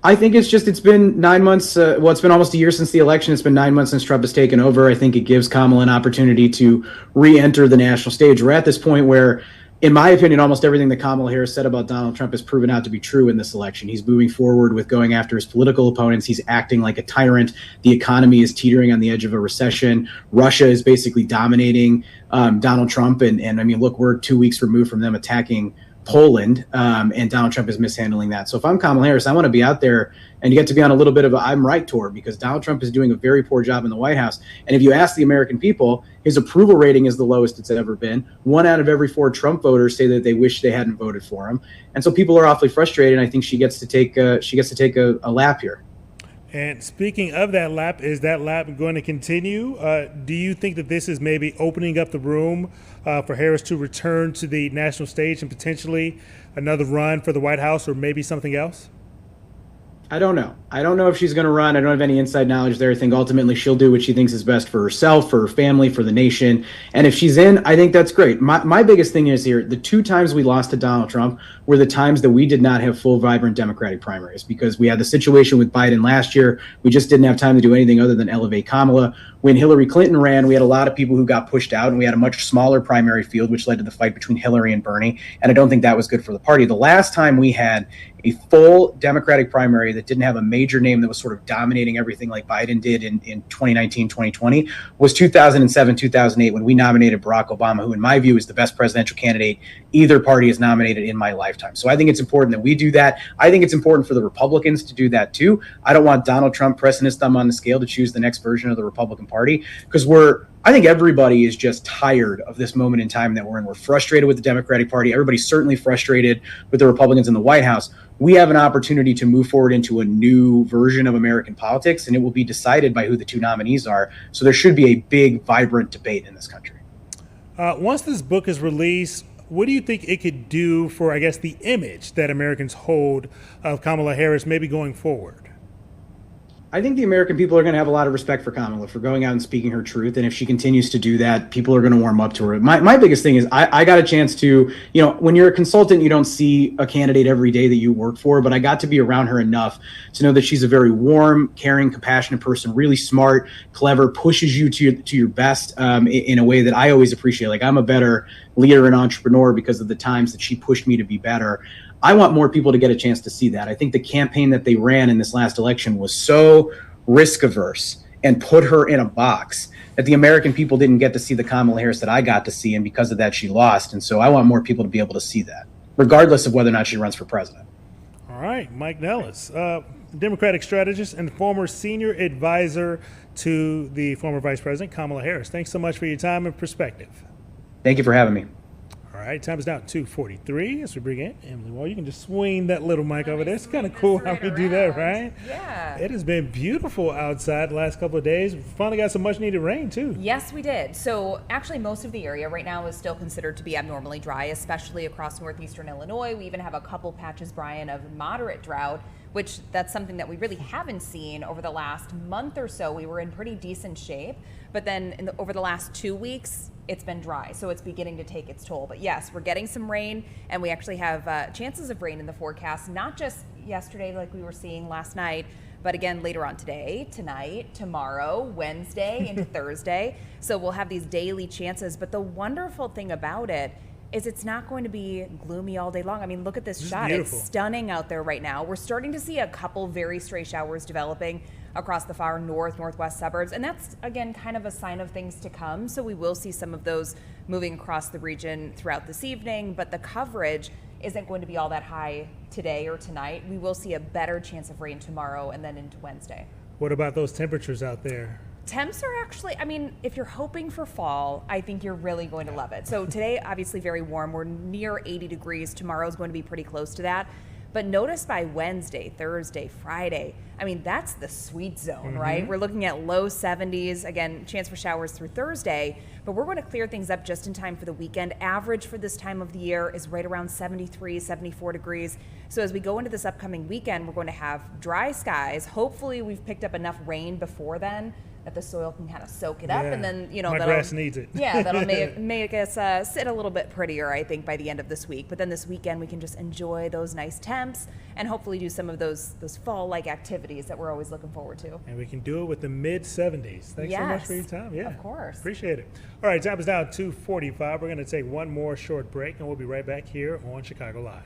I think it's been 9 months. It's been almost a year since the election. It's been 9 months since Trump has taken over. I think it gives Kamala an opportunity to re-enter the national stage. We're at this point where, in my opinion, almost everything that Kamala Harris said about Donald Trump has proven out to be true in this election. He's moving forward with going after his political opponents. He's acting like a tyrant. The economy is teetering on the edge of a recession. Russia is basically dominating Donald Trump. And I mean, look, we're 2 weeks removed from them attacking Poland, and Donald Trump is mishandling that. So if I'm Kamala Harris, I want to be out there and get to be on a little bit of a I'm right tour, because Donald Trump is doing a very poor job in the White House. And if you ask the American people, his approval rating is the lowest it's ever been. 1 out of every 4 Trump voters say that they wish they hadn't voted for him. And so people are awfully frustrated. And I think she gets to take a lap here. And speaking of that lap, is that lap going to continue? Do you think that this is maybe opening up the room for Harris to return to the national stage and potentially another run for the White House, or maybe something else? I don't know. I don't know if she's going to run. I don't have any inside knowledge there. I think ultimately she'll do what she thinks is best for herself, for her family, for the nation. And if she's in, I think that's great. My biggest thing is here, the 2 times we lost to Donald Trump were the times that we did not have full, vibrant Democratic primaries, because we had the situation with Biden last year. We just didn't have time to do anything other than elevate Kamala. When Hillary Clinton ran, we had a lot of people who got pushed out, and we had a much smaller primary field, which led to the fight between Hillary and Bernie. And I don't think that was good for the party. The last time we had a full Democratic primary that didn't have a major name that was sort of dominating everything like Biden did in 2019, 2020 was 2007, 2008, when we nominated Barack Obama, who in my view is the best presidential candidate either party has nominated in my lifetime. So I think it's important that we do that. I think it's important for the Republicans to do that too. I don't want Donald Trump pressing his thumb on the scale to choose the next version of the Republican Party, because I think everybody is just tired of this moment in time that we're in. We're frustrated with the Democratic Party. Everybody's certainly frustrated with the Republicans in the White House. We have an opportunity to move forward into a new version of American politics, and it will be decided by who the 2 nominees are. So there should be a big, vibrant debate in this country. Once this book is released, what do you think it could do for, I guess, the image that Americans hold of Kamala Harris maybe going forward? I think the American people are going to have a lot of respect for Kamala for going out and speaking her truth. And if she continues to do that, people are going to warm up to her. My biggest thing is I got a chance to, when you're a consultant, you don't see a candidate every day that you work for, but I got to be around her enough to know that she's a very warm, caring, compassionate person, really smart, clever, pushes you to your best in a way that I always appreciate. Like, I'm a better leader and entrepreneur because of the times that she pushed me to be better. I want more people to get a chance to see that. I think the campaign that they ran in this last election was so risk averse and put her in a box that the American people didn't get to see the Kamala Harris that I got to see. And because of that, she lost. And so I want more people to be able to see that, regardless of whether or not she runs for president. All right. Mike Nellis, Democratic strategist and former senior advisor to the former Vice President, Kamala Harris. Thanks so much for your time and perspective. Thank you for having me. All right, time is now 2:43 as we bring in Emily Wall. You can just swing that little mic over there. It's kind of cool how we do that, right? Yeah. It has been beautiful outside the last couple of days. We finally got some much needed rain too. Yes, we did. So actually most of the area right now is still considered to be abnormally dry, especially across northeastern Illinois. We even have a couple patches, Brian, of moderate drought, which that's something that we really haven't seen over the last month or so. We were in pretty decent shape, but then over the last 2 weeks, it's been dry, so it's beginning to take its toll. But yes, we're getting some rain, and we actually have chances of rain in the forecast, not just yesterday like we were seeing last night, but again later on today, tonight, tomorrow, Wednesday, into Thursday. So we'll have these daily chances. But the wonderful thing about it is it's not going to be gloomy all day long. I mean, look at this shot. Beautiful. It's stunning out there right now. We're starting to see a couple very stray showers developing across the far northwest suburbs. And that's, again, kind of a sign of things to come. So we will see some of those moving across the region throughout this evening, but the coverage isn't going to be all that high today or tonight. We will see a better chance of rain tomorrow and then into Wednesday. What about those temperatures out there? Temps are actually, I mean, if you're hoping for fall, I think you're really going to love it. So today, obviously very warm. We're near 80 degrees. Tomorrow's going to be pretty close to that. But notice by Wednesday, Thursday, Friday, I mean, that's the sweet zone, right? We're looking at low 70s, again, chance for showers through Thursday, but we're going to clear things up just in time for the weekend. Average for this time of the year is right around 73, 74 degrees. So as we go into this upcoming weekend, we're going to have dry skies. Hopefully we've picked up enough rain before then that the soil can kind of soak it up, Yeah. and then My grass needs it. Yeah, that'll make us sit a little bit prettier, I think, by the end of this week. But then this weekend we can just enjoy those nice temps and hopefully do some of those fall-like activities that we're always looking forward to. And we can do it with the mid-70s. Thanks so much for your time. Yeah, of course. Appreciate it. All right, time is now 2:45. We're going to take one more short break, and we'll be right back here on Chicago Live.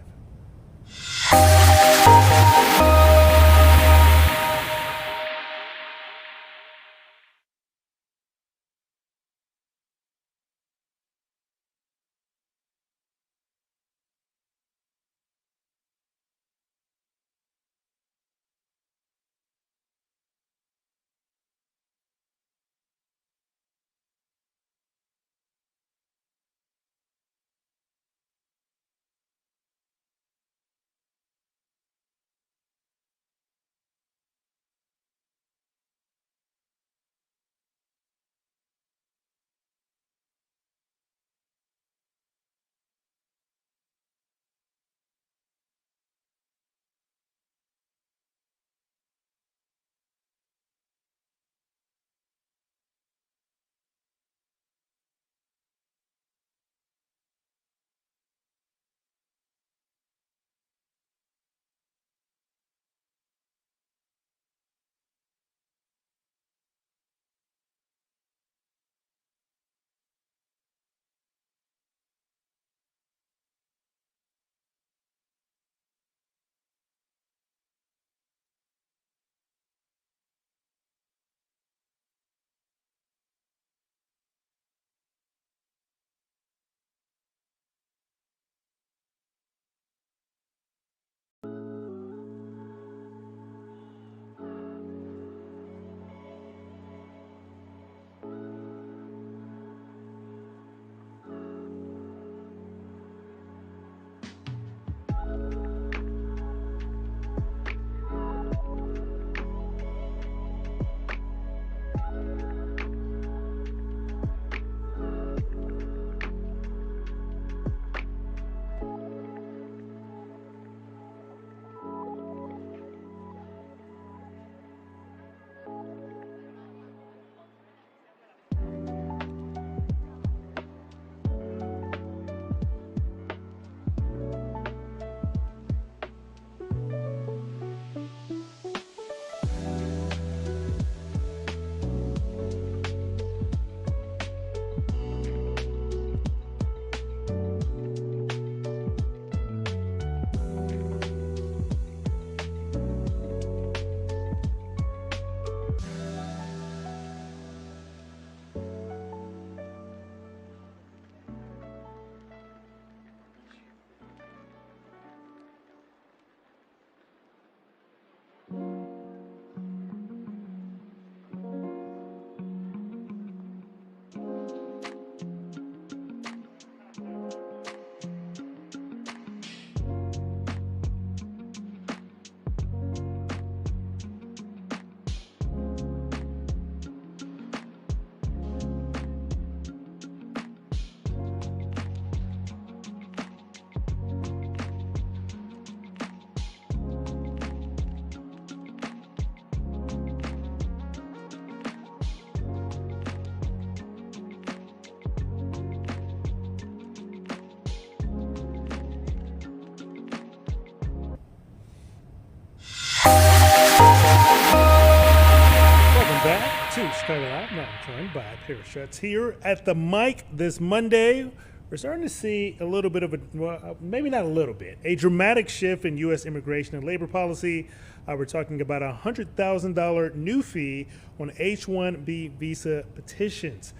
Back to Chicago Live. Now I'm joined by Paris Schutz here at the mic this Monday. We're starting to see a little bit of a, well, maybe not a little bit, a dramatic shift in U.S. immigration and labor policy. We're talking about a $100,000 new fee on H-1B visa petitions.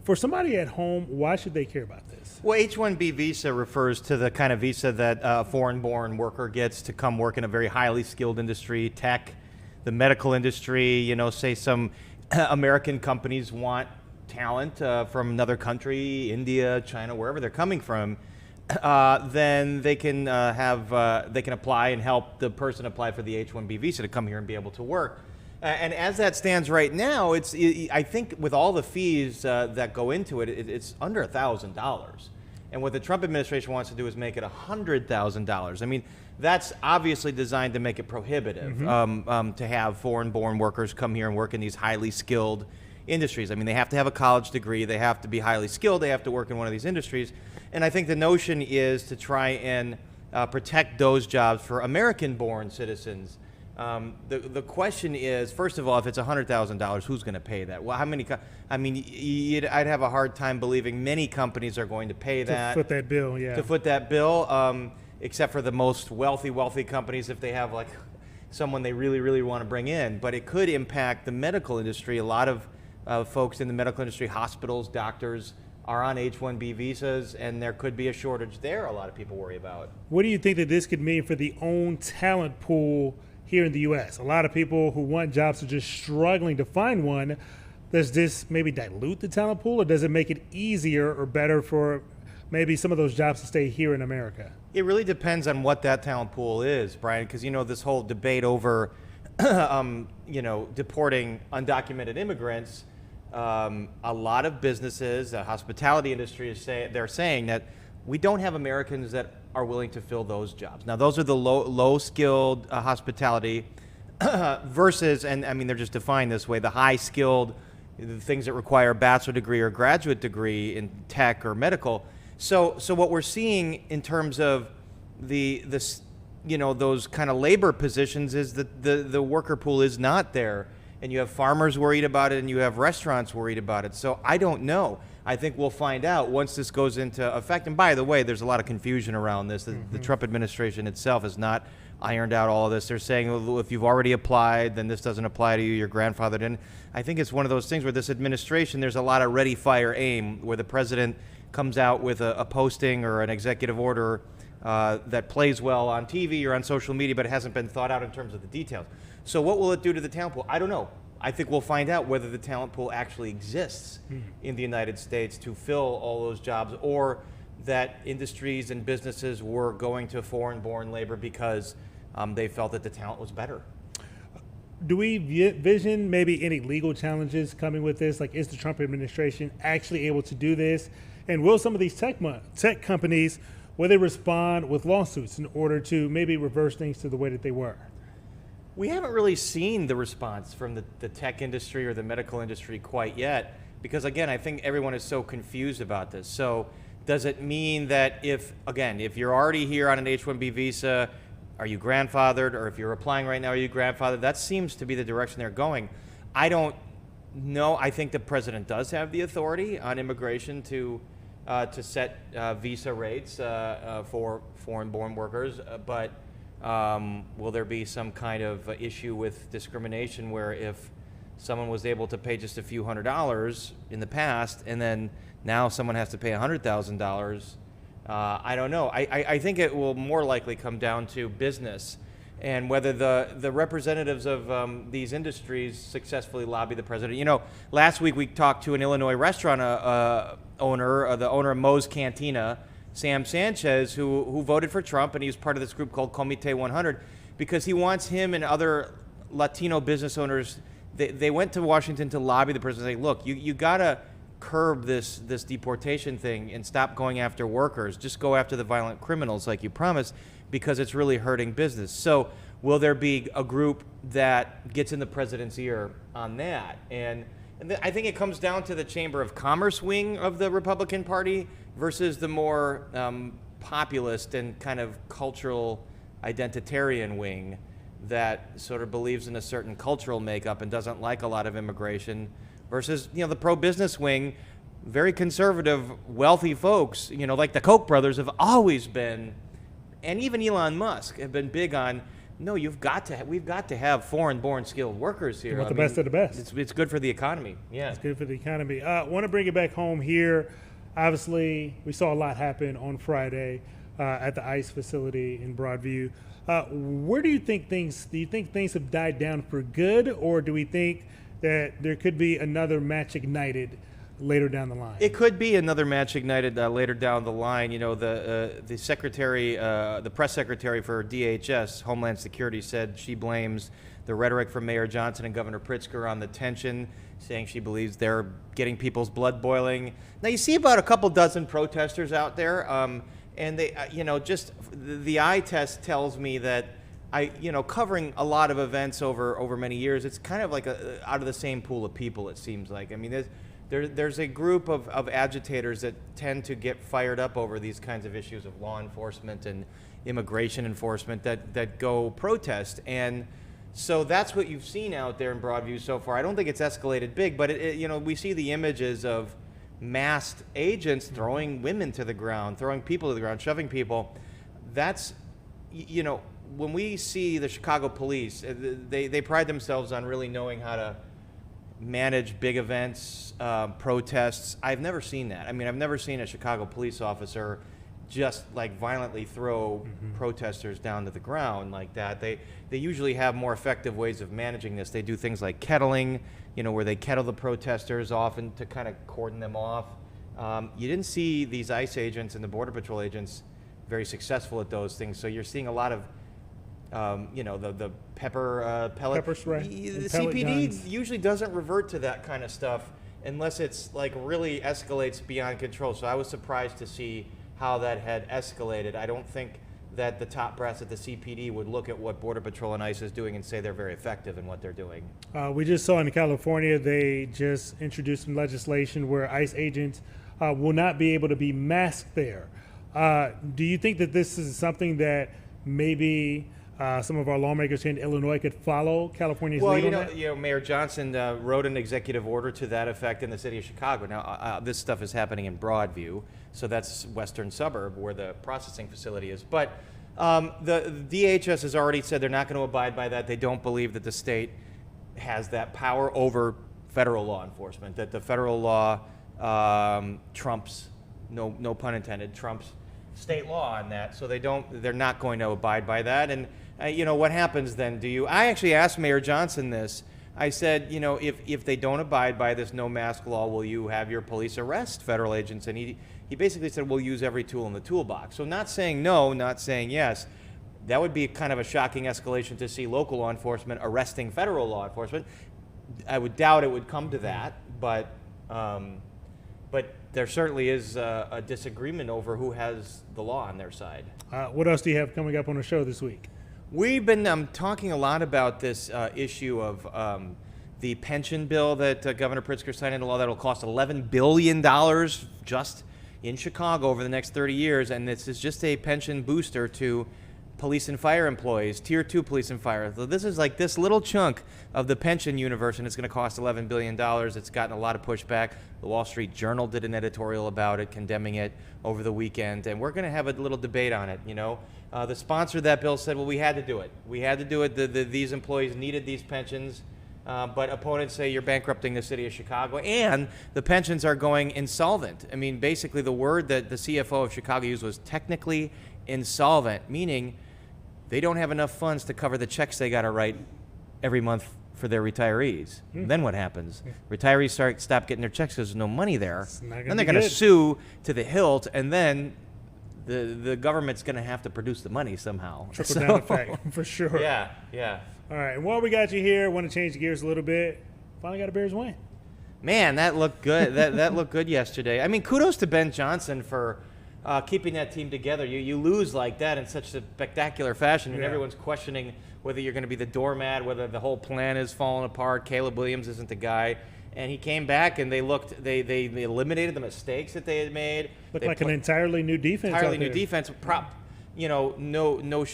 For somebody at home, why should they care about this? Well, H-1B visa refers to the kind of visa that a foreign-born worker gets to come work in a very highly skilled industry, tech, the medical industry. You know, say some American companies want talent from another country, India, China, wherever they're coming from, then they can they can apply and help the person apply for the H-1B visa to come here and be able to work. And as that stands right now, I think with all the fees that go into it, it's under $1,000. And what the Trump administration wants to do is make it $100,000. I mean, that's obviously designed to make it prohibitive to have foreign-born workers come here and work in these highly skilled industries. I mean, they have to have a college degree, they have to be highly skilled, they have to work in one of these industries. And I think the notion is to try and protect those jobs for American-born citizens. The question is, first of all, if it's $100,000, who's going to pay that? Well, how many? I mean, I'd have a hard time believing many companies are going to pay that. To foot that bill, yeah. To foot that bill, except for the most wealthy companies, if they have like someone they really want to bring in. But it could impact the medical industry. A lot of folks in the medical industry, hospitals, doctors, are on H-1B visas, and there could be a shortage there. A lot of people worry about. What do you think that this could mean for the own talent pool here in the U.S.? A lot of people who want jobs are just struggling to find one. Does this maybe dilute the talent pool, or does it make it easier or better for maybe some of those jobs to stay here in America? It really depends on what that talent pool is, Brian, because this whole debate over deporting undocumented immigrants. A lot of businesses, the hospitality industry they're saying that we don't have Americans that are willing to fill those jobs. Now, those are the low-skilled hospitality versus, and I mean, they're just defined this way, the high-skilled, the things that require a bachelor degree or graduate degree in tech or medical. So what we're seeing in terms of those kind of labor positions is that the worker pool is not there. And you have farmers worried about it, and you have restaurants worried about it. So I don't know. I think we'll find out once this goes into effect. And by the way, there's a lot of confusion around this. The Trump administration itself has not ironed out all of this. They're saying, well, if you've already applied, then this doesn't apply to you. Your grandfather didn't. I think it's one of those things where this administration, there's a lot of ready, fire, aim, where the president comes out with a posting or an executive order that plays well on TV or on social media, but it hasn't been thought out in terms of the details. So what will it do to the talent pool? I don't know. I think we'll find out whether the talent pool actually exists in the United States to fill all those jobs, or that industries and businesses were going to foreign-born labor because they felt that the talent was better. Do we vision maybe any legal challenges coming with this? Like, is the Trump administration actually able to do this? And will some of these tech companies, will they respond with lawsuits in order to maybe reverse things to the way that they were? We haven't really seen the response from the tech industry or the medical industry quite yet, because again, I think everyone is so confused about this. So does it mean that if you're already here on an H-1B visa, are you grandfathered? Or if you're applying right now, are you grandfathered? That seems to be the direction they're going. I don't know. I think the president does have the authority on immigration to set visa rates for foreign-born workers, but will there be some kind of issue with discrimination where if someone was able to pay just a few $100s in the past and then now someone has to pay $100,000? I don't know. I think it will more likely come down to business and whether the representatives of these industries successfully lobby the president. Last week we talked to an Illinois restaurant owner, the owner of Moe's Cantina, Sam Sanchez, who voted for Trump, and he was part of this group called Comité 100, because he wants him and other Latino business owners, they went to Washington to lobby the president, saying, look, you got to curb this deportation thing and stop going after workers. Just go after the violent criminals like you promised, because it's really hurting business. So will there be a group that gets in the president's ear on that? And I think it comes down to the Chamber of Commerce wing of the Republican Party versus the more populist and kind of cultural identitarian wing that sort of believes in a certain cultural makeup and doesn't like a lot of immigration, versus the pro-business wing, very conservative, wealthy folks, like the Koch brothers have always been, and even Elon Musk have been big on, no, we've got to have foreign-born skilled workers here. You want the best of the best. It's good for the economy. Yeah, it's good for the economy. Want to bring it back home here. Obviously, we saw a lot happen on Friday at the ICE facility in Broadview. Where do you think things have died down for good, or do we think that there could be another match ignited later down the line? It could be another match ignited later down the line. The secretary, the press secretary for DHS, Homeland Security, said she blames the rhetoric from Mayor Johnson and Governor Pritzker on the tension, saying she believes they're getting people's blood boiling. Now, you see about a couple dozen protesters out there. And they, just the eye test tells me that covering a lot of events over many years, it's kind of like out of the same pool of people, it seems like. I mean, there's a group of agitators that tend to get fired up over these kinds of issues of law enforcement and immigration enforcement that go protest. And so that's what you've seen out there in Broadview so far. I don't think it's escalated big, but we see the images of masked agents throwing women to the ground, throwing people to the ground, shoving people. That's, when we see the Chicago police, they pride themselves on really knowing how to manage big events, protests. I've never seen that. I mean, I've never seen a Chicago police officer just like violently throw protesters down to the ground like that. They usually have more effective ways of managing this. They do things like kettling, where they kettle the protesters often to kind of cordon them off. You didn't see these ICE agents and the Border Patrol agents very successful at those things. So you're seeing a lot of, the pepper pellet. Pepper spray. The CPD usually doesn't revert to that kind of stuff unless it's like really escalates beyond control. So I was surprised to see how that had escalated. I don't think that the top brass at the CPD would look at what Border Patrol and ICE is doing and say they're very effective in what they're doing. We just saw in California, they just introduced some legislation where ICE agents will not be able to be masked there. Do you think that this is something that maybe some of our lawmakers here in Illinois could follow California's lead on that? Mayor Johnson wrote an executive order to that effect in the city of Chicago. Now, this stuff is happening in Broadview, so that's western suburb where the processing facility is. But the DHS has already said they're not going to abide by that. They don't believe that the state has that power over federal law enforcement, that the federal law trumps, no pun intended, trumps state law on that. So they're not going to abide by that. And what happens then? I actually asked Mayor Johnson this. I said, if they don't abide by this no mask law, will you have your police arrest federal agents? And he basically said, we'll use every tool in the toolbox. So not saying no, not saying yes. That would be kind of a shocking escalation to see local law enforcement arresting federal law enforcement. I would doubt it would come to that, but there certainly is a disagreement over who has the law on their side. What else do you have coming up on the show this week? We've been talking a lot about this issue of the pension bill that Governor Pritzker signed into law that will cost $11 billion just in Chicago over the next 30 years. And this is just a pension booster to police and fire employees, Tier 2 police and fire. So this is like this little chunk of the pension universe, and it's going to cost $11 billion. It's gotten a lot of pushback. The Wall Street Journal did an editorial about it, condemning it over the weekend, and we're going to have a little debate on it. The sponsor of that bill said, well, we had to do it. We had to do it. These employees needed these pensions, but opponents say you're bankrupting the city of Chicago, and the pensions are going insolvent. I mean, basically the word that the CFO of Chicago used was technically insolvent, meaning they don't have enough funds to cover the checks they got to write every month for their retirees. Then what happens? Retirees stop getting their checks because there's no money there. Then they're going to sue to the hilt, and then the government's going to have to produce the money somehow. Trickle down effect, for sure. Yeah. All right, and while we got you here, I want to change gears a little bit. Finally got a Bears win. Man, that looked good. that looked good yesterday. I mean, kudos to Ben Johnson for keeping that team together. You lose like that in such a spectacular fashion, and everyone's questioning whether you're going to be the doormat, whether the whole plan is falling apart. Caleb Williams isn't the guy. And he came back, and they eliminated the mistakes that they had made. Looked like an entirely new defense. Entirely new defense. No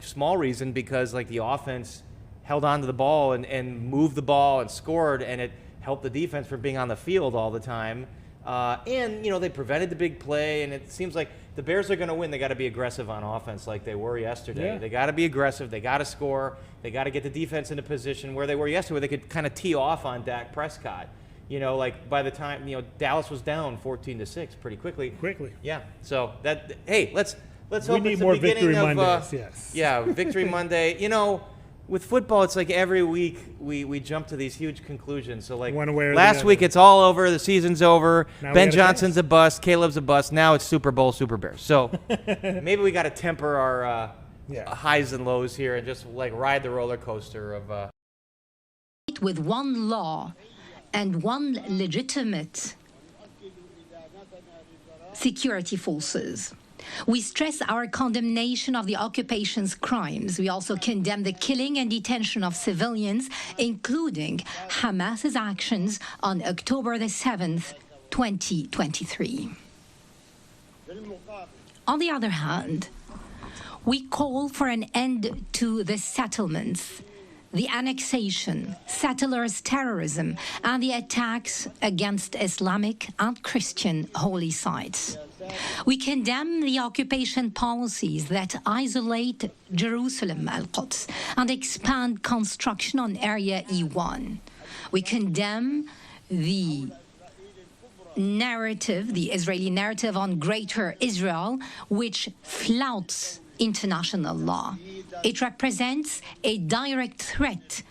small reason, because like the offense held on to the ball and moved the ball and scored, and it helped the defense from being on the field all the time. And they prevented the big play, and it seems like the Bears are going to win. They got to be aggressive on offense like they were yesterday. Yeah. They got to be aggressive. They got to score. They got to get the defense in a position where they were yesterday, where they could kind of tee off on Dak Prescott. Like by the time Dallas was down 14-6 pretty quickly. Yeah. So let's hope it's the beginning of Mondays, yes. Yeah, Victory Monday. With football, it's like every week we jump to these huge conclusions. So like last week, it's all over. The season's over. Ben Johnson's a bust. Caleb's a bust. Now it's Super Bowl, Super Bears. So maybe we got to temper our highs and lows here and just like ride the roller coaster of. With one law and one legitimate security forces. We stress our condemnation of the occupation's crimes. We also condemn the killing and detention of civilians, including Hamas's actions on October the 7th, 2023. On the other hand, we call for an end to the settlements, the annexation, settlers' terrorism, and the attacks against Islamic and Christian holy sites. We condemn the occupation policies that isolate Jerusalem, Al-Quds, and expand construction on Area E1. We condemn the narrative, the Israeli narrative on Greater Israel, which flouts international law. It represents a direct threat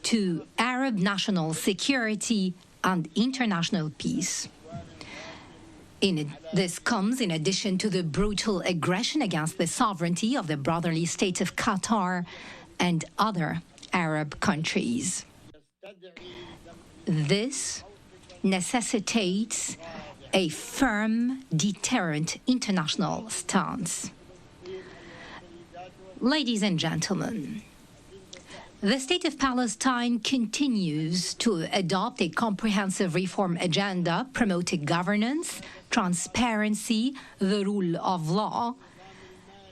to Arab national security and international peace. This comes in addition to the brutal aggression against the sovereignty of the brotherly state of Qatar and other Arab countries. This necessitates a firm, deterrent international stance. Ladies and gentlemen, the State of Palestine continues to adopt a comprehensive reform agenda promoting governance, transparency, the rule of law,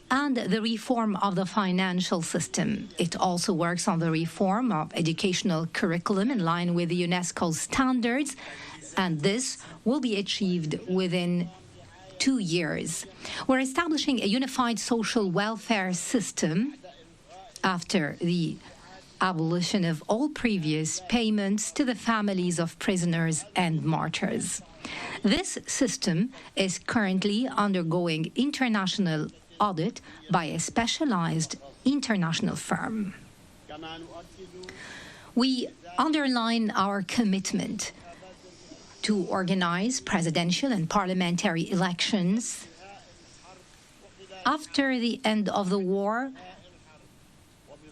and the reform of the financial system. It also works on the reform of educational curriculum in line with the UNESCO standards, and this will be achieved within 2 years. We're establishing a unified social welfare system after the abolition of all previous payments to the families of prisoners and martyrs. This system is currently undergoing international audit by a specialized international firm. We underline our commitment to organize presidential and parliamentary elections after the end of the war,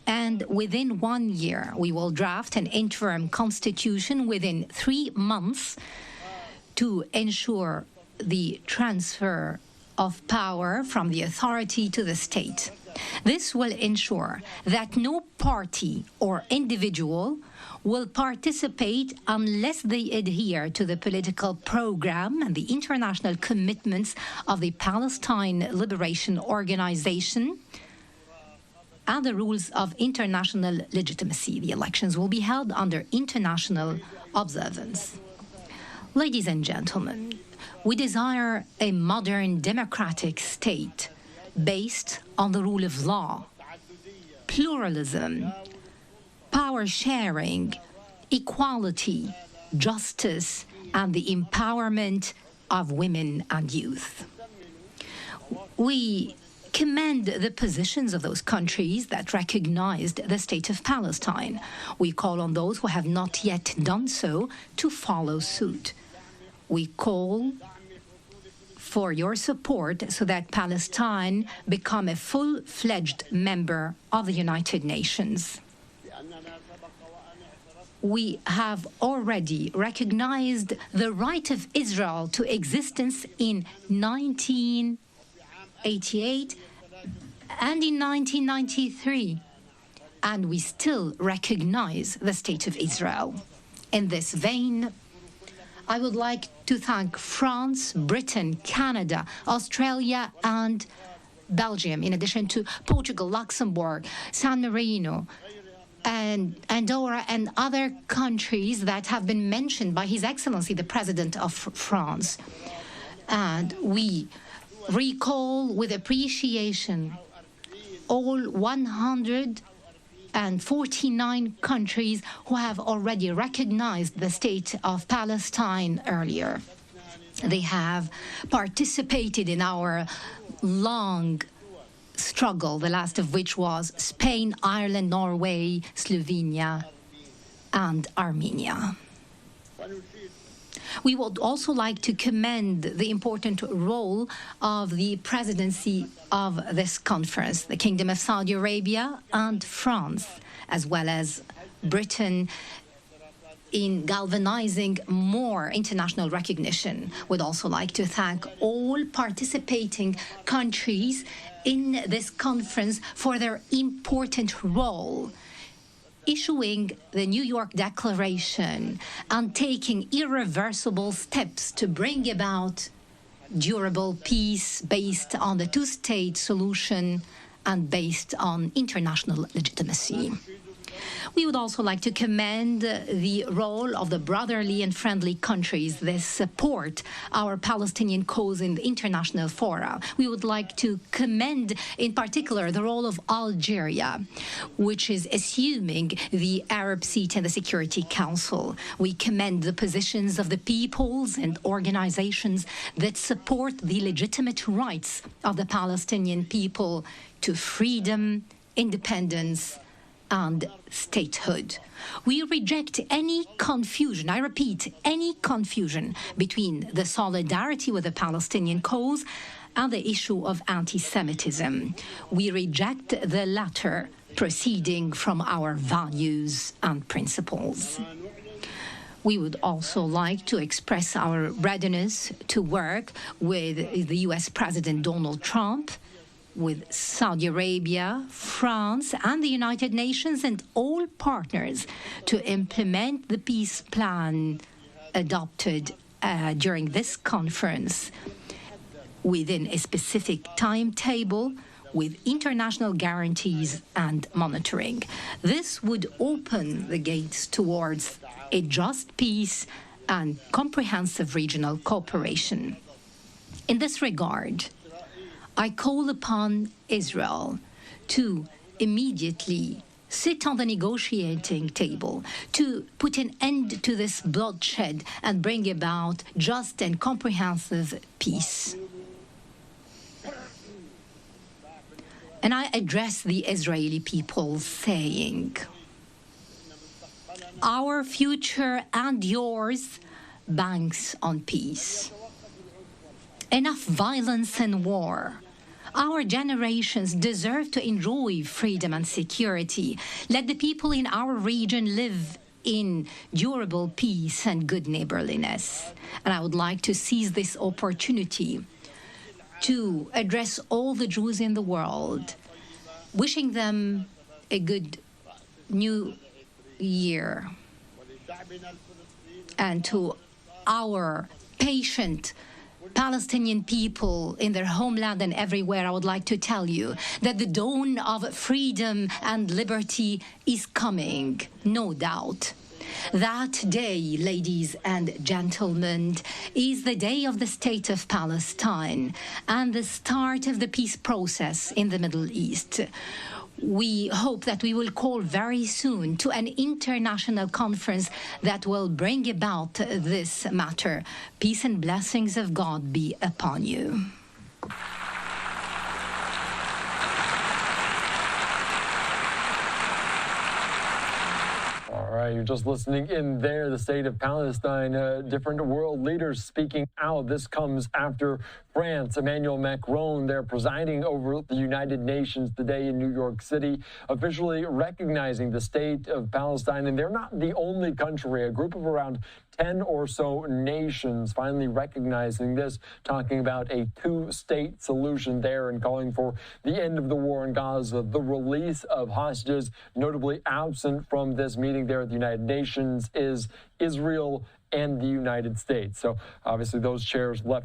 and within 1 year we will draft an interim constitution within 3 months to ensure the transfer of power from the authority to the state. This will ensure that no party or individual will participate unless they adhere to the political program and the international commitments of the Palestine Liberation Organization and the rules of international legitimacy. The elections will be held under international observance. Ladies and gentlemen, we desire a modern democratic state based on the rule of law, pluralism, power sharing, equality, justice, and the empowerment of women and youth. We commend the positions of those countries that recognized the state of Palestine. We call on those who have not yet done so to follow suit. We call for your support so that Palestine become a full-fledged member of the United Nations. We have already recognized the right of Israel to existence in 1988 and in 1993, and we still recognize the State of Israel. In this vein, I would like to thank France, Britain, Canada, Australia, and Belgium, in addition to Portugal, Luxembourg, San Marino, and Andorra, and other countries that have been mentioned by His Excellency, the President of France. And we recall with appreciation all 149 countries who have already recognized the state of Palestine earlier. They have participated in our long struggle, the last of which was Spain, Ireland, Norway, Slovenia, and Armenia. We would also like to commend the important role of the presidency of this conference, the Kingdom of Saudi Arabia and France, as well as Britain, in galvanizing more international recognition. We'd also like to thank all participating countries in this conference for their important role, issuing the New York Declaration and taking irreversible steps to bring about durable peace based on the two-state solution and based on international legitimacy. We would also like to commend the role of the brotherly and friendly countries that support our Palestinian cause in the international fora. We would like to commend, in particular, the role of Algeria, which is assuming the Arab seat in the Security Council. We commend the positions of the peoples and organizations that support the legitimate rights of the Palestinian people to freedom, independence, and statehood. We reject any confusion, I repeat, any confusion between the solidarity with the Palestinian cause and the issue of anti-Semitism. We reject the latter, proceeding from our values and principles. We would also like to express our readiness to work with the US President Donald Trump, with Saudi Arabia, France, and the United Nations and all partners to implement the peace plan adopted during this conference within a specific timetable with international guarantees and monitoring. This would open the gates towards a just peace and comprehensive regional cooperation. In this regard, I call upon Israel to immediately sit on the negotiating table, to put an end to this bloodshed and bring about just and comprehensive peace. And I address the Israeli people saying, our future and yours banks on peace. Enough violence and war. Our generations deserve to enjoy freedom and security. Let the people in our region live in durable peace and good neighborliness. And I would like to seize this opportunity to address all the Jews in the world, wishing them a good new year. And to our patient Palestinian people in their homeland and everywhere, I would like to tell you that the dawn of freedom and liberty is coming, no doubt. That day, ladies and gentlemen, is the day of the state of Palestine and the start of the peace process in the Middle East. We hope that we will call very soon to an international conference that will bring about this matter. Peace and blessings of God be upon you. All right, you're just listening in there, the state of Palestine, different world leaders speaking out. This comes after France, Emmanuel Macron, they're presiding over the United Nations today in New York City, officially recognizing the state of Palestine. And they're not the only country. A group of around 10 or so nations finally recognizing this, talking about a two-state solution there and calling for the end of the war in Gaza, the release of hostages. Notably absent from this meeting there at the United Nations is Israel and the United States. So obviously those chairs left